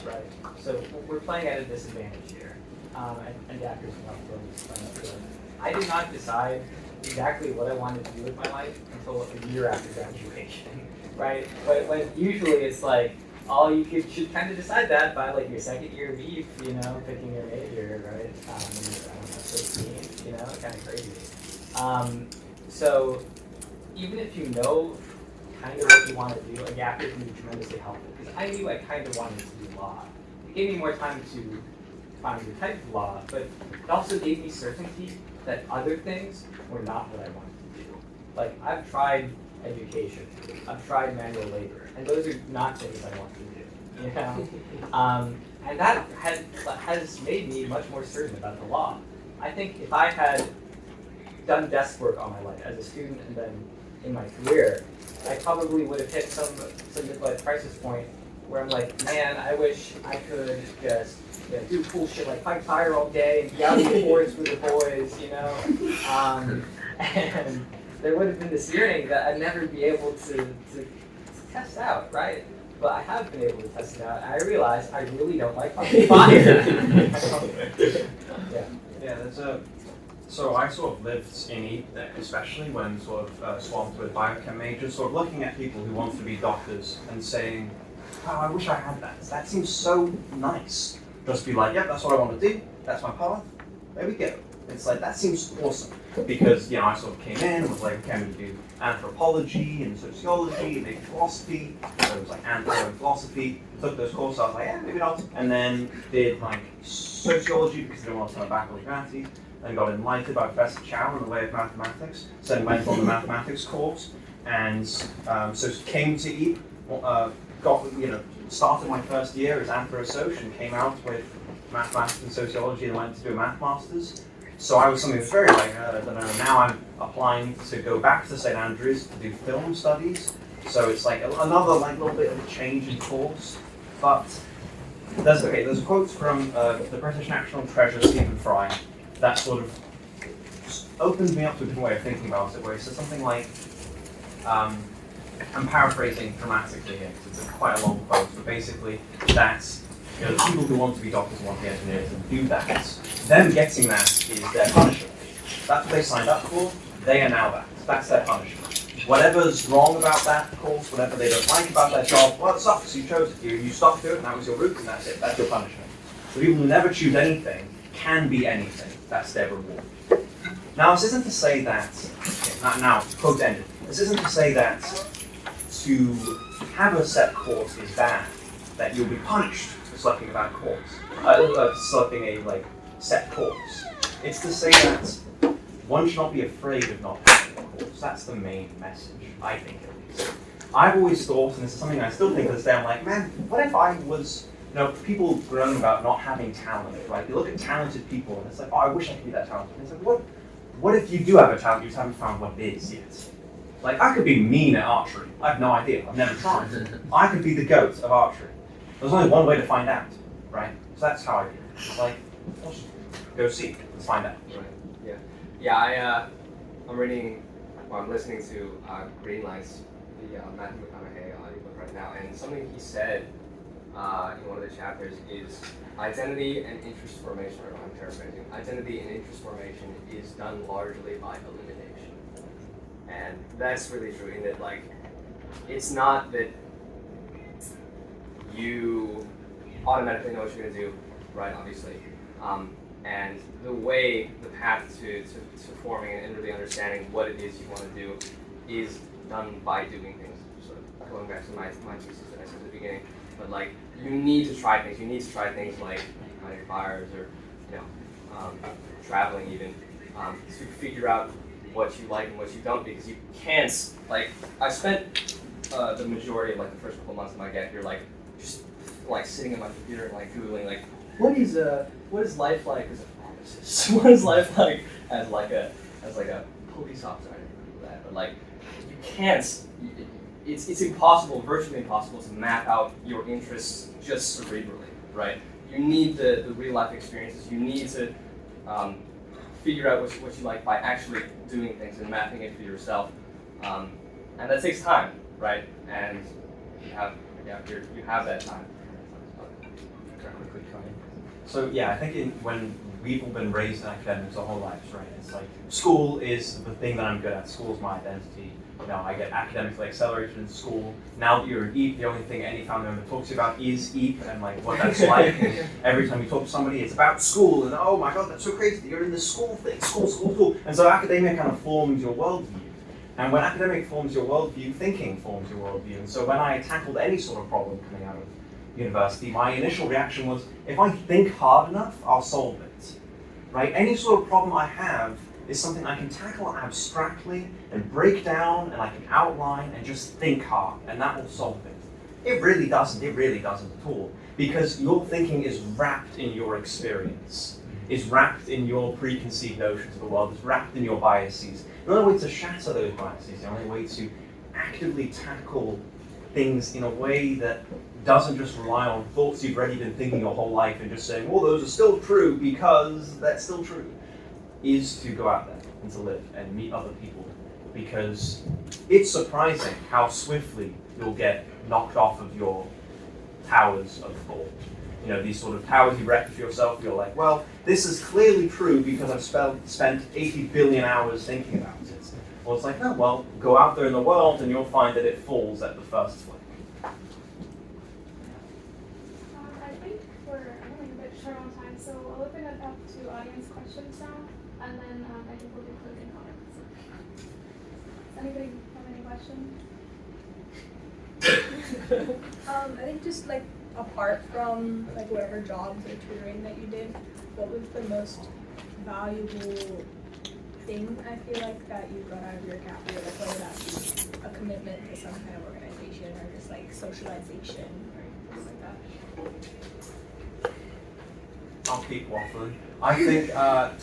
Right. So we're playing at a disadvantage here, and gap years are not. I did not decide exactly what I wanted to do with my life until a year after graduation. Right? When usually it's like, should kind of decide that by like your second year of EEP, you know, picking your major, right? I don't know, 16, you know, kind of crazy. So even if you know kind of what you want to do, a gap year can be tremendously helpful, because I knew I kind of wanted to do law. It gave me more time to find the type of law, but it also gave me certainty that other things were not what I wanted to do. Like, I've tried education, I've tried manual labor, and those are not things I want to do, you know? And that has made me much more certain about the law. I think if I had done desk work all my life as a student and then in my career, I probably would have hit some midlife crisis point where I'm like, man, I wish I could just do cool shit like fight fire all day and be out in the forest with the boys, you know? And there would have been this yearning that I'd never be able to test out, right? But I have been able to test it out, and I realized I really don't like fighting fire. So I sort of lived in EEP, especially when sort of swamped with biochem majors, sort of looking at people who want to be doctors and saying, oh, I wish I had that. That seems so nice. Just be like, yep, that's what I want to do. That's my path. There we go. It's like, that seems awesome. Because, you know, I sort of came in and was like, okay, I'm going to do anthropology and sociology and maybe philosophy. So it was like anthro and philosophy. Took those courses, I was like, yeah, maybe not. And then did like sociology because I didn't want to turn back on humanities. Then got enlightened by Professor Chow in the way of mathematics. So then went on the mathematics course. And so came to EEP, started my first year as anthro-soc and came out with mathematics and sociology and went to do a math master's. So I was something that's very like, I don't know, now I'm applying to go back to St. Andrews to do film studies. So it's like another like little bit of a change in course. But there's a quote from the British National Treasurer Stephen Fry that sort of opened me up to a different way of thinking about it, where he said something like, I'm paraphrasing dramatically here, because it's quite a long quote, but basically that the people who want to be doctors, want to be engineers, and do that, them getting that is their punishment. That's what they signed up for, they are now that. That's their punishment. Whatever's wrong about that course, whatever they don't like about their job, well, it sucks, you chose it, you stuck to it, and that was your route, and that's it, that's your punishment. So people who never choose anything can be anything, that's their reward. Now, this isn't to say that, now, quote ended, this isn't to say that to have a set course is bad, that you'll be punished for selecting a bad course, selecting a set course. It's to say that one should not be afraid of not having a course. That's the main message, I think at least. I've always thought, and this is something I still think to this day, I'm like, man, what if I was, people groan about not having talent, right? You look at talented people and it's like, oh, I wish I could be that talented. And it's like, what if you do have a talent, you just haven't found what it is yet? Like, I could be mean at archery. I have no idea. I've never tried. I could be the GOAT of archery. There's only one way to find out, right? So that's how I do it. It's like, let's go see, let's find out. Right. Yeah. Yeah. I'm reading. Well, I'm listening to Green Lights, the Matthew McConaughey audiobook right now, and something he said in one of the chapters is identity and interest formation. Or I'm paraphrasing. Identity and interest formation is done largely by elimination, and that's really true. In that, like, it's not that you automatically know what you're going to do, right? Obviously. And the path to forming and really understanding what it is you want to do is done by doing things. Sort of going back to my thesis that I said at the beginning. But like, you need to try things. You need to try things like hunting fires or, traveling even, to figure out what you like and what you don't, because you can't, like, I spent the majority of like the first couple months of my gap year like just like sitting at my computer and like Googling like what is life like as a pharmacist? What is life like as like a police officer? I didn't Google that, but like you can't. It's impossible, virtually impossible, to map out your interests just cerebrally, right? You need the real life experiences. You need to figure out what you like by actually doing things and mapping it for yourself, and that takes time, right? And you have that time. So yeah, I think when we've all been raised in academics our whole lives, right? It's like school is the thing that I'm good at. School is my identity. I get academically accelerated in school. Now that you're an EEP, the only thing any family member talks to you about is EEP and like what that's like. And every time you talk to somebody, it's about school and oh my god, that's so crazy that you're in this school thing, school. And so academia kind of forms your worldview. And when academic forms your worldview, thinking forms your worldview. And so when I tackled any sort of problem coming out of university, my initial reaction was, if I think hard enough, I'll solve it. Right? Any sort of problem I have is something I can tackle abstractly and break down and I can outline and just think hard, and that will solve it. It really doesn't at all, because your thinking is wrapped in your experience, is wrapped in your preconceived notions of the world, is wrapped in your biases. The only way to shatter those biases, the only way to actively tackle things in a way that doesn't just rely on thoughts you've already been thinking your whole life and just saying, well, those are still true because that's still true, is to go out there and to live and meet other people, because it's surprising how swiftly you'll get knocked off of your towers of thought. These sort of towers you wreck for yourself, you're like, well, this is clearly true because I've spent 80 billion hours thinking about it. Well, it's like, oh, well, go out there in the world and you'll find that it falls at the first flick. I think we're running a bit short on time, so I'll open it up to audience questions now, and then I think we'll do closing comments. Does anybody have any questions? I think just like apart from like whatever jobs or tutoring that you did, what was the most valuable thing I feel like that you got out of your gap year, like whether that be a commitment to some kind of organization or just like socialization or things like that? I'll keep waffling. I think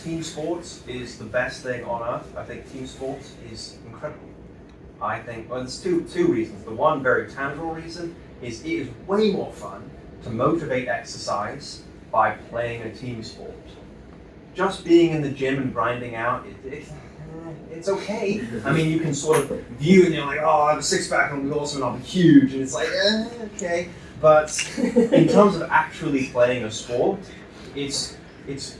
team sports is the best thing on earth. I think team sports is incredible. I think, well, there's two reasons. The one very tangible reason is it is way more fun to motivate exercise by playing a team sport. Just being in the gym and grinding out, it's okay. I mean, you can sort of view and you're like, oh, I have a six-pack and I'll be awesome and I'll be huge, and it's like, okay. But in terms of actually playing a sport, it's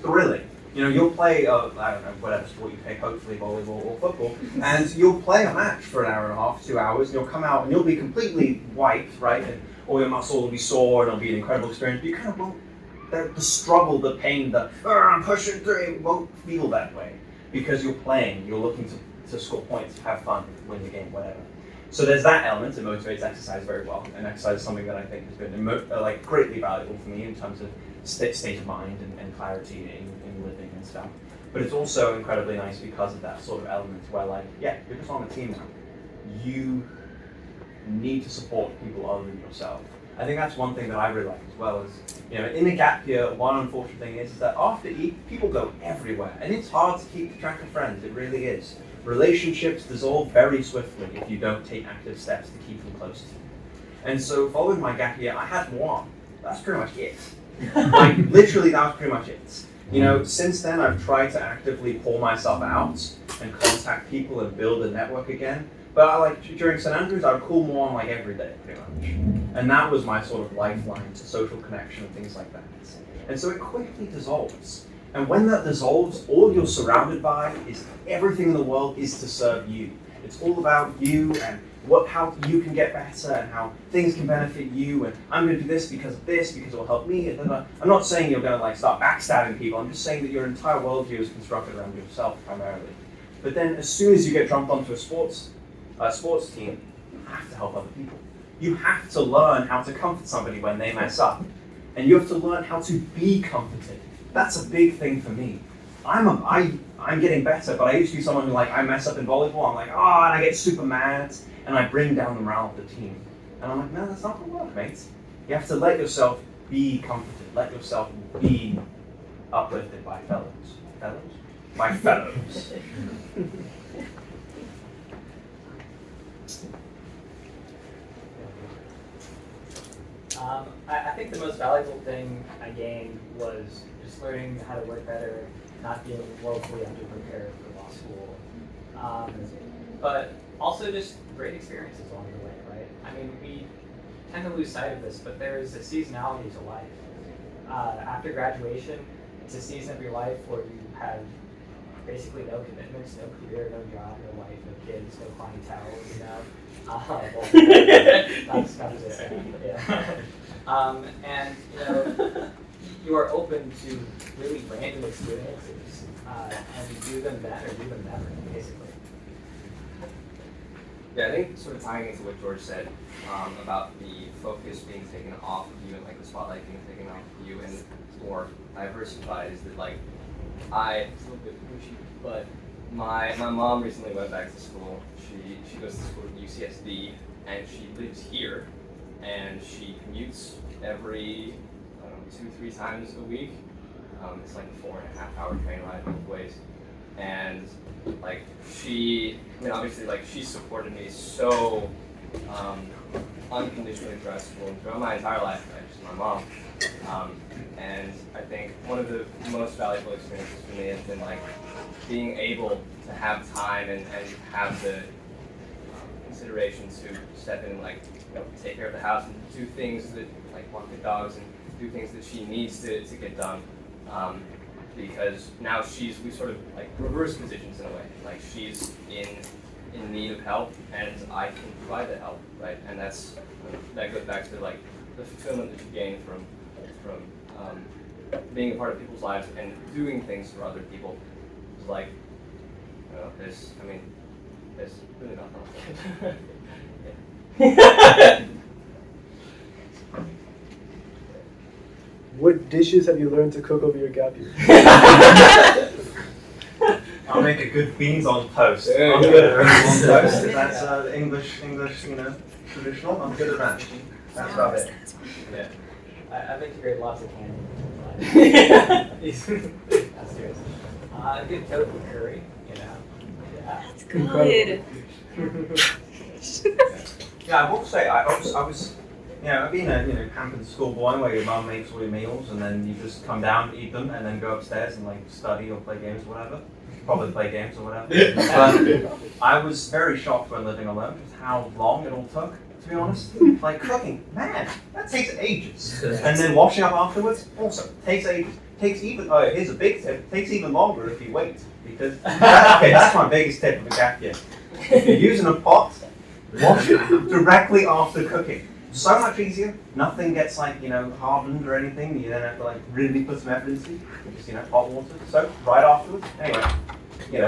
thrilling. You'll play, I don't know, whatever sport you pick, hopefully volleyball or football, and you'll play a match for an hour and a half, 2 hours, and you'll come out and you'll be completely wiped, right? And all your muscle will be sore and it'll be an incredible experience, but you kind of won't, the struggle, the pain, I'm pushing through, won't feel that way. Because you're playing, you're looking to score points, have fun, win the game, whatever. So there's that element. It motivates exercise very well, and exercise is something that I think has been greatly valuable for me in terms of state of mind and clarity in living and stuff. But it's also incredibly nice because of that sort of element where you're just on a team now. You need to support people other than yourself. I think that's one thing that I really like as well, is, in a gap year, one unfortunate thing is that after EEP, people go everywhere, and it's hard to keep track of friends, it really is. Relationships dissolve very swiftly if you don't take active steps to keep them close to you. And so following my gap year, I had Muan. that's pretty much it. Like, literally, that was pretty much it. You know, since then, I've tried to actively pull myself out and contact people and build a network again. But during St. Andrews, I would call Muan like every day, pretty much. And that was my sort of lifeline to social connection and things like that. And so it quickly dissolves. And when that dissolves, all you're surrounded by is everything in the world is to serve you. It's all about you and how you can get better and how things can benefit you, and I'm going to do this because it will help me. And I'm not saying you're going to like start backstabbing people. I'm just saying that your entire worldview is constructed around yourself primarily. But then, as soon as you get jumped onto a sports team, you have to help other people. You have to learn how to comfort somebody when they mess up, and you have to learn how to be comforted. That's a big thing for me. I'm getting better, but I used to be someone who I mess up in volleyball. I'm like, and I get super mad. And I bring down the morale of the team. And I'm like, no, that's not going to work, mate. You have to let yourself be comforted. Let yourself be uplifted by fellows. Fellows? By fellows. I think the most valuable thing I gained was just learning how to work better, not being woefully underprepared for law school. But also just great experiences along the way, right? I mean, we tend to lose sight of this, but there's a seasonality to life. After graduation, it's a season of your life where you have basically no commitments, no career, no job, no wife, no kids, no clientele, you know. That's kind of just sad, yeah. And, you know, you are open to really random experiences, and do them then or do them never, basically. Yeah, I think sort of tying into what George said about the focus being taken off of you and like the spotlight being taken off of you and more diversified is that it's a little bit pushy, but my mom recently went back to school. She goes to school at UCSD and she lives here and she commutes every 2-3 times a week. It's like a 4.5 hour train ride both ways. And obviously she supported me so unconditionally throughout school and throughout my entire life, just my mom. And I think one of the most valuable experiences for me has been being able to have time and have the consideration to step in and take care of the house and do things that walk the dogs and do things that she needs to get done. Because now we sort of reverse positions in a way. She's in need of help, and I can provide that help, right? And that goes back to the fulfillment that you gain from being a part of people's lives and doing things for other people. It's there's really nothing else. What dishes have you learned to cook over your gap year? I'll make a good beans on toast. Yeah, I'm good at beans on toast. That's English, traditional. I'm good at that. That's about it. Yeah. I make great lots of candy. That's serious. Good tofu curry, you know. Yeah. That's good. Yeah, I will say I was I've been a pampered schoolboy where your mum makes all your meals and then you just come down, eat them, and then go upstairs and study or play games or whatever. Probably play games or whatever. But I was very shocked when living alone just how long it all took, to be honest. Cooking, man, that takes ages. And then washing up afterwards, also takes ages. Here's a big tip, takes even longer if you wait. Because, that's my biggest tip of a gap year. If you're using a pot, wash it directly after cooking. So much easier. Nothing gets hardened or anything. You don't have to really put some effort into it. Just hot water. So right afterwards. Anyway, you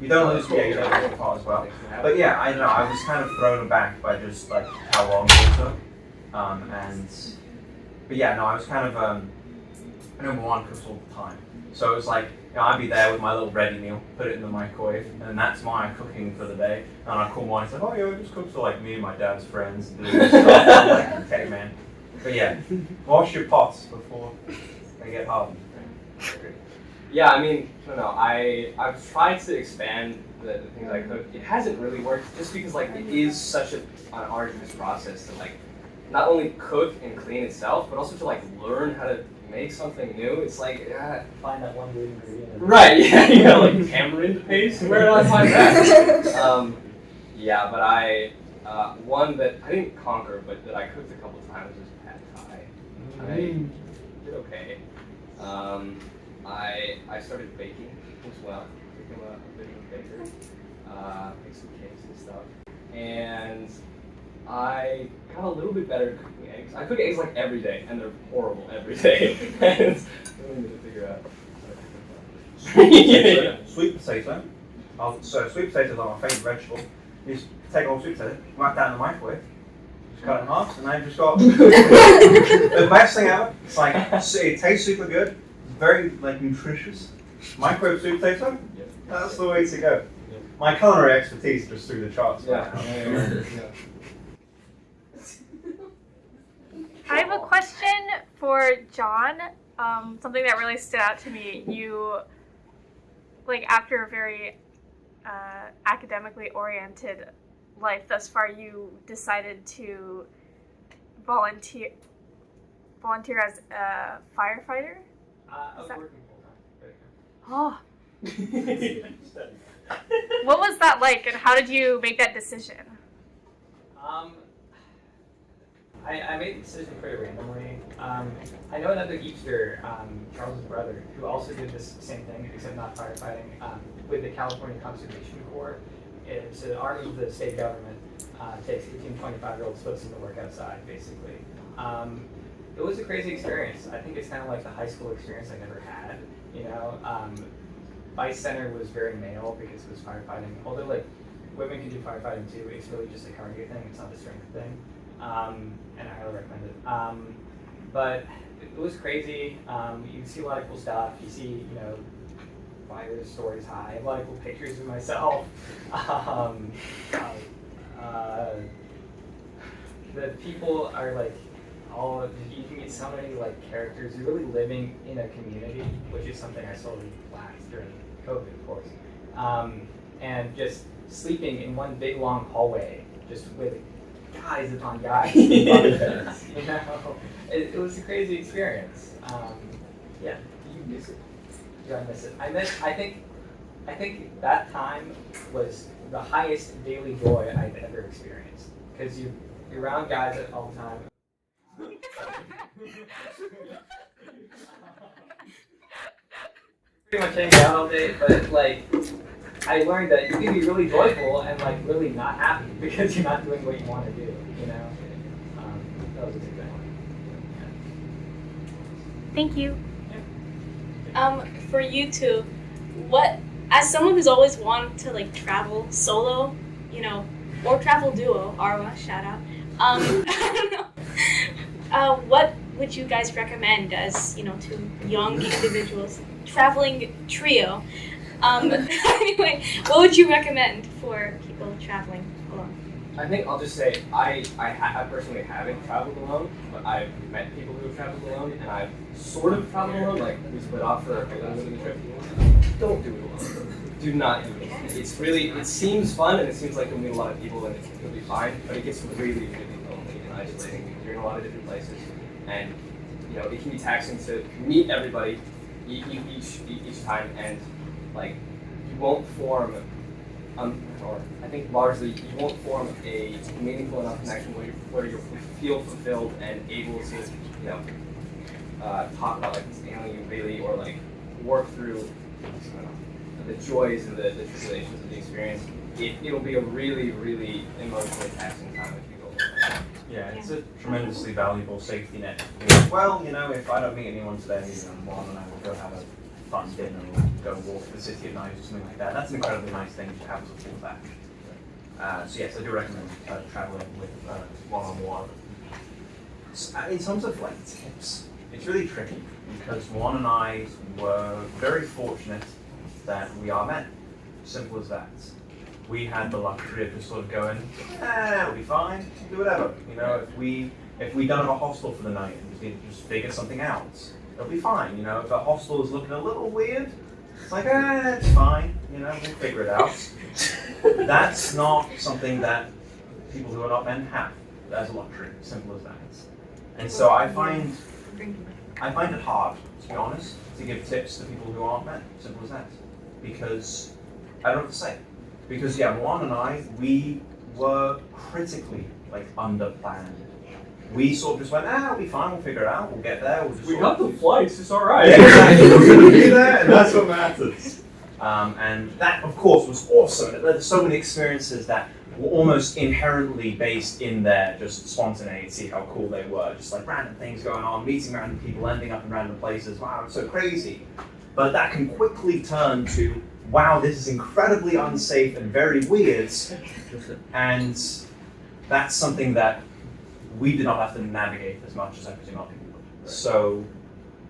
don't lose. Yeah, you don't lose the pot as well. But yeah, I know I was kind of thrown aback by just how long it took. But yeah, no, I was kind of I know Muan cooks all the time, so it was I'd be there with my little ready meal, put it in the microwave, and that's my cooking for the day. And I call Muan and say, oh yeah, I just cook for me and my dad's friends and do this stuff. I'm okay, man. But yeah, wash your pots before they get hardened. Yeah, I've tried to expand the things I cook. It hasn't really worked just because it is such an arduous process to not only cook and clean itself, but also to like learn how to make something new. It's like, Find that one weird ingredient. right, yeah, you know, like tamarind paste. Where did I find that? Yeah, but one that I didn't conquer, but that I cooked a couple times was pad thai. I did okay. I started baking as well. Became a bit of a baker. Make some cakes and stuff. And I got a little bit better at cooking eggs. I cook eggs like every day, and they're horrible every day. And I really need to figure out how to cook them. Sweet potato. So sweet potatoes are my favourite vegetable. You just take all sweet potato, whack that in the microwave, just cut it in half, and then you've just got the best thing ever. It's like it tastes super good, it's very like nutritious. Microwave sweet potato, that's the way to go. My culinary expertise is just through the charts. Yeah. I have a question for John. Something that really stood out to me. You, like, after a very academically oriented life thus far, you decided to volunteer as a firefighter. I was that- working full time. Oh, what was that like, and how did you make that decision? I made the decision pretty randomly. I know another Eepster, Charles's brother, who also did this same thing, except not firefighting, with the California Conservation Corps. It's an arm of the state government, takes 18 to 25-year-olds, puts them to work outside, basically. It was a crazy experience. I think it's kind of like the high school experience I never had, you know. Vice Center was very male because it was firefighting, although like women can do firefighting too. It's really just a cardio thing, it's not a strength thing. And I highly recommend it. But it was crazy. You see a lot of cool stuff. You see, you know, fire stories high. I have a lot of cool pictures of myself. The people are like, you can meet so many like characters. You're really living in a community, which is something I slowly lacked during COVID, of course. And just sleeping in one big long hallway, just with guys upon guys. You know, it was a crazy experience. Yeah. Do you miss it? Do I miss it? I think that time was the highest daily joy I've ever experienced, because you're around guys all the time. Pretty much hanging out all day, but like I learned that you can be really joyful and like really not happy because you're not doing what you want to do, you know. That was a big thing. Thank you. For you two, as someone who's always wanted to like travel solo, you know, or travel duo, Arwa, shout out. I don't know. What would you guys recommend as, you know, two young individuals traveling trio? Anyway, what would you recommend for people traveling alone? I think I'll just say I personally haven't traveled alone, but I've met people who have traveled alone, and I've sort of traveled alone. Like we split off for a little bit of the trip. Don't do it alone. Do not do it alone. It seems fun, and it seems like you'll meet a lot of people, and it'll be fine. But it gets really, really lonely and isolating. You're in a lot of different places, and you know it can be taxing to meet everybody each time, and like you won't form. Or I think largely you won't form a meaningful enough connection where you feel fulfilled and able to, you know, talk about like this alien you really, or like work through the joys and the tribulations of the experience. It'll be a really, really emotionally taxing time if you go alone. Yeah, it's a tremendously valuable safety net. Well, you know, if I don't meet anyone today, you know, Muan and I will go have a fun dinner or go walk the city at night or something like that. That's an incredibly nice thing to have as a fallback. So yes, I do recommend traveling with one-on-one. In terms of like tips, it's really tricky because Muan and I were very fortunate that we are men. Simple as that. We had the luxury of just sort of going, it'll be fine, do whatever. You know, if we don't have a hostel for the night and we just figure something out, it'll be fine. You know, if a hostel is looking a little weird, it's like, it's fine. You know, we'll figure it out. That's not something that people who are not men have. There's a luxury, simple as that. And so I find it hard, to be honest, to give tips to people who aren't men, simple as that. Because I don't know what to say. Because yeah, Muan and I, we were critically like underplanned. We sort of just went, we'll be fine, we'll figure it out, we'll get there, we'll just We got the flights, it's alright. Yeah, exactly. We're gonna be there, and that's what matters. And that, of course, was awesome. There's so many experiences that were almost inherently based in their just spontaneity, how cool they were. Just like random things going on, meeting random people, ending up in random places. Wow, it's so crazy. But that can quickly turn to, wow, this is incredibly unsafe and very weird. And that's something that we did not have to navigate as much as I presume other people would. So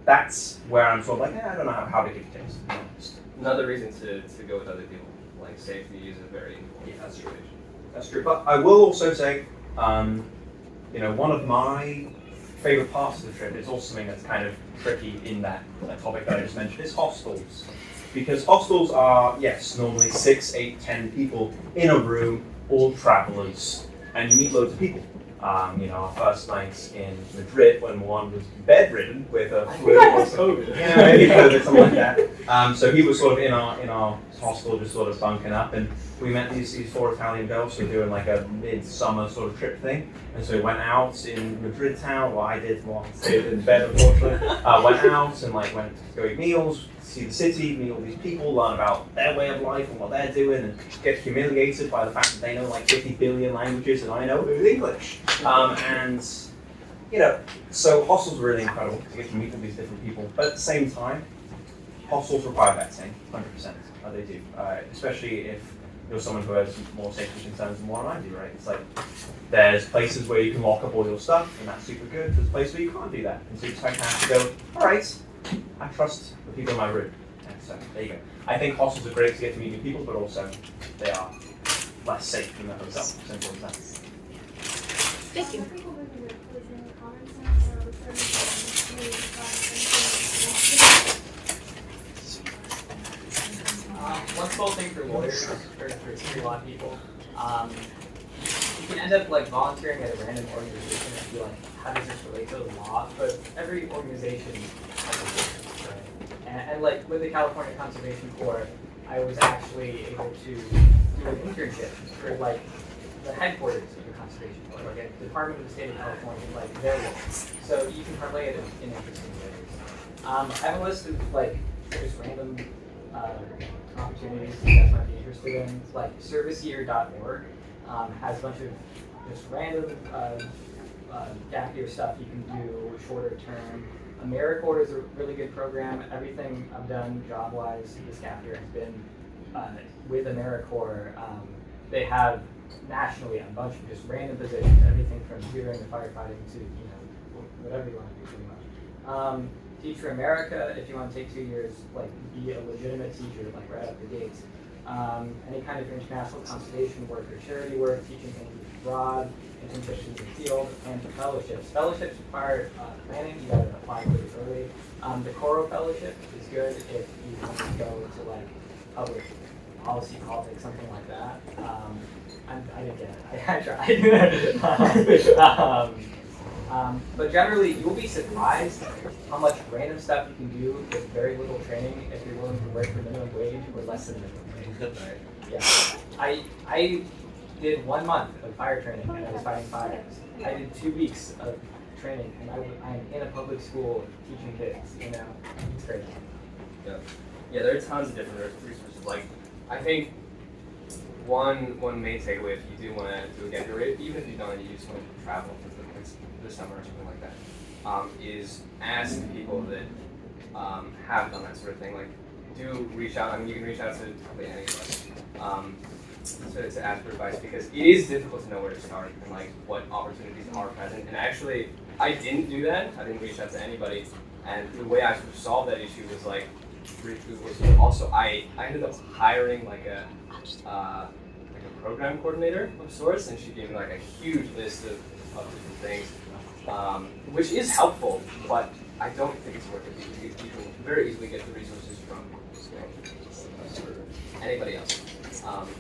that's where I'm sort of like, I don't know how to give tips, to be honest. Another reason to go with other people. Like safety is a very important consideration. That's true. But I will also say, one of my favorite parts of the trip is also something that's kind of tricky in that topic that I just mentioned, is hostels. Because hostels are, yes, normally 6, 8, 10 people in a room, all travelers, and you meet loads of people. Our first night in Madrid when Muan was bedridden with a flu. Yeah, maybe COVID, something like that. So he was sort of in our hostel, just sort of bunking up, and we met these 4 Italian girls who were doing like a midsummer sort of trip thing. And so we went out in Madrid town. Well, I did. Muan stayed in bed, unfortunately. Went out and went to go eat meals, see the city, meet all these people, learn about their way of life and what they're doing, and get humiliated by the fact that they know like 50 billion languages and I know English. So hostels are really incredible to get to meet all these different people. But at the same time, hostels require vetting, 100%. They do, especially if you're someone who has more safety concerns than what I do, right? It's like, there's places where you can lock up all your stuff, and that's super good. There's places where you can't do that. And so you just have to go, all right, I trust the people in my room. And so there you go. I think hostels are great to get to meet new people, but also they are less safe than the hotel. Simple as that. Thank you. One small thing for lawyers, or for senior law people, you can end up volunteering at a random organization and be like, how does this relate to the law? But every organization has a difference, right? And with the California Conservation Corps, I was actually able to do an internship for the headquarters of the Conservation Corps, like a Department of the State of California, their work. So you can parlay it in interesting ways. I have a list of just random opportunities you guys might be interested in. Serviceyear.org has a bunch of just random gap year stuff you can do shorter term. AmeriCorps is a really good program. Everything I've done job-wise this gap year has been with AmeriCorps. They have nationally a bunch of just random positions, everything from tutoring to firefighting to whatever you want to do pretty much. Teacher America, if you want to take 2 years, be a legitimate teacher, right out the gate. Any kind of international conservation work or charity work, teaching English abroad, internships in the field, and fellowships. Fellowships require planning. You got to apply pretty early. The Coro Fellowship is good if you want to go to public policy, politics, something like that. I didn't get it. I tried. But generally, you'll be surprised how much random stuff you can do with very little training if you're willing to work for minimum wage or less than minimum wage. Yeah, I did 1 month of fire training and I was fighting fires. I did 2 weeks of training and I'm in a public school teaching kids. It's great. Yeah, there are tons of different resources. I think one main takeaway, if you do want to do a gap year, even if you don't, you just want to travel for the summer or something like that, is ask people that have done that sort of thing. Do reach out. You can reach out to probably any of us to ask for advice, because it is difficult to know where to start and what opportunities are present. And actually, I didn't do that. I didn't reach out to anybody. And the way I sort of solved that issue was also I ended up hiring a program coordinator of sorts, and she gave me a huge list of different things, which is helpful, but I don't think it's worth it. You can very easily get the resources from anybody else.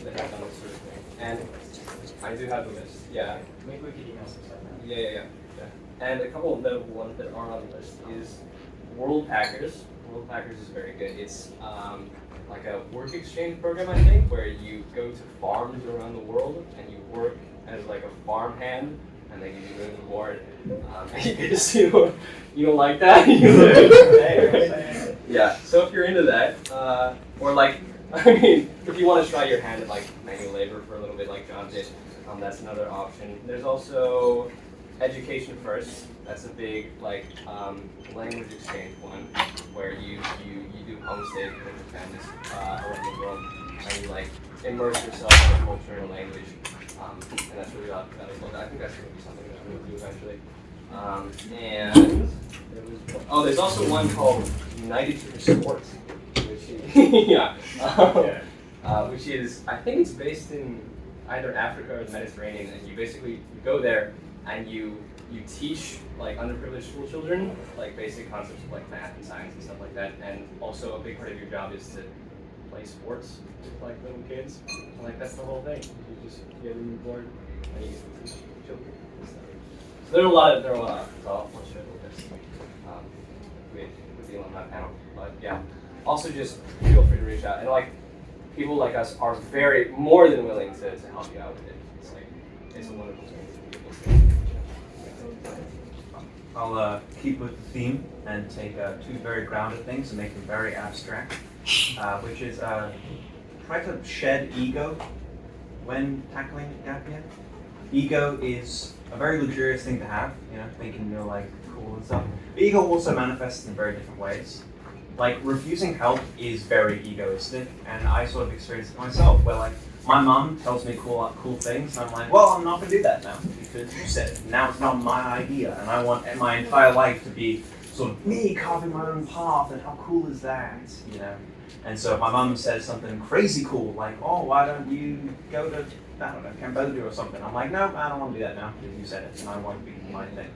that have done this sort of thing. And I do have the list. Yeah. Maybe we could email some stuff now. Yeah. And a couple of notable ones that aren't on the list is World Packers. World Packers is very good. It's like a work exchange program, I think, where you go to farms around the world and you work as like a farm hand, and they give you a reward. You get to see what you don't like that. Yeah. So if you're into that, or like, I mean, if you want to try your hand at like manual labor for a little bit, like John did, that's another option. There's also Education First. That's a big like language exchange one, where you do homestays with different families around the world, and you like immerse yourself in the culture and language, and that's really valuable. I think that's going to be something that we'll do eventually. And there's also one called United for Sports, which is, which is, I think it's based in either Africa or the Mediterranean, and you go there and you teach like underprivileged school children like basic concepts of like math and science and stuff like that, and also a big part of your job is to play sports with like little kids. And, like that's the whole thing. You just get them bored and you get to teach children and stuff. So there are a lot of so I'll share a little bit with the alumni panel. But yeah, also just feel free to reach out, and like people like us are more than willing to help you out with it. It's like it's a wonderful thing. I'll keep with the theme and take two very grounded things and make them very abstract, which is try to shed ego when tackling gap year. Ego is a very luxurious thing to have, thinking you're like cool and stuff. But ego also manifests in very different ways. Like refusing help is very egoistic, and I sort of experienced it myself, where like my mom tells me cool things, and I'm like, well, I'm not gonna do that now because you said it. Now it's not my idea, and I want my entire life to be sort of me carving my own path, and how cool is that, And so if my mom says something crazy cool, like, oh, why don't you go to, I don't know, Cambodia or something? I'm like, no, I don't want to do that now because you said it, and I want to be my thing.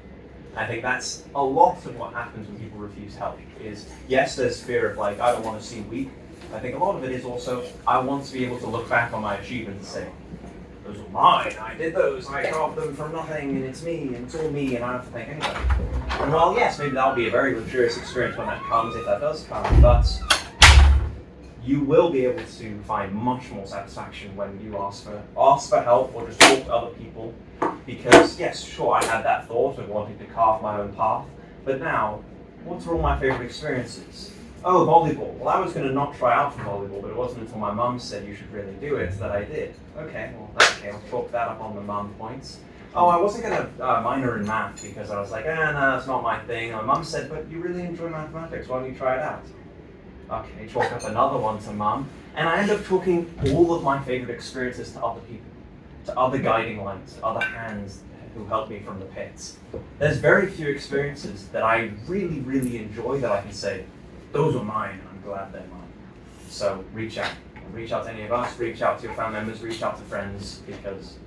I think that's a lot of what happens when people refuse help is, yes, there's fear of like, I don't want to seem weak. I think a lot of it is also, I want to be able to look back on my achievements and say, those were mine, I did those, I carved them from nothing, and it's me, and it's all me, and I don't have to thank anybody. And while yes, maybe that'll be a very luxurious experience when that comes, if that does come, but you will be able to find much more satisfaction when you ask for help or just talk to other people. Because yes, sure, I had that thought of wanting to carve my own path, but now, what are all my favorite experiences? Oh, volleyball. Well, I was going to not try out for volleyball, but it wasn't until my mum said you should really do it that I did. Okay, well, that's okay. I'll chalk that up on the mum points. Oh, I wasn't going to minor in math because I was like, no, it's not my thing. My mum said, but you really enjoy mathematics. Why don't you try it out? Okay, chalk up another one to mum. And I end up talking all of my favorite experiences to other people, to other guiding lights, to other hands who helped me from the pits. There's very few experiences that I really, really enjoy that I can say, those are mine, and I'm glad they're mine. So reach out. Reach out to any of us, reach out to your family members, reach out to friends, because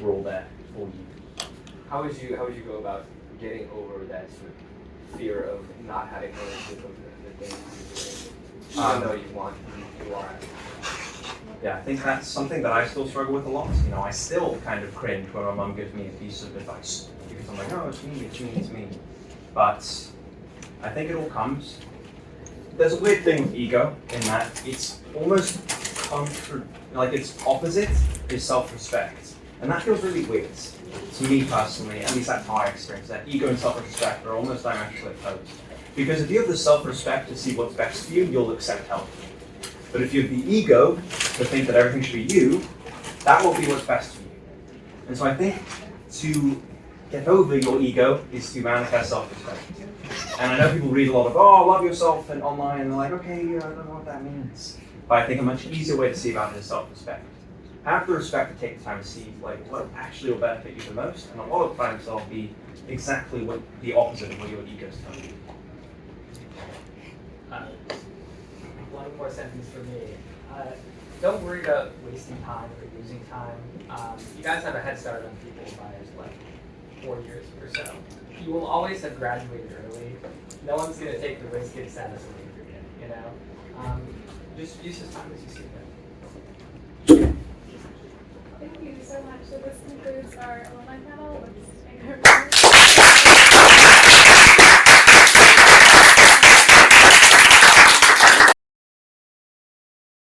we're all there for you. How would you go about getting over that sort of fear of not having ownership of the things you're doing, even though you are? Yeah, I think that's something that I still struggle with a lot. I still kind of cringe when my mum gives me a piece of advice, because I'm like, no, it's me, it's me, it's me. But I think it all comes. There's a weird thing with ego in that it's almost its opposite is self-respect. And that feels really weird to me personally, at least that's how I experience that. Ego and self-respect are almost diametrically opposed. Because if you have the self-respect to see what's best for you, you'll accept help. But if you have the ego to think that everything should be you, that will be what's best for you. And so I think to get over your ego is to manifest self-respect. And I know people read a lot of, love yourself and online, and they're like, okay, I don't know what that means. But I think a much easier way to see about it is self-respect. Have the respect to take the time to see what actually will benefit you the most, and a lot of times that'll be exactly what the opposite of what your ego is telling you. One more sentence for me. Don't worry about wasting time or losing time. You guys have a head start on people by 4 years or so. You will always have graduated early. No one's going to take the wasted status away from you, Just use this time as you see fit. Thank you so much. So this concludes our alumni panel. Let's thank our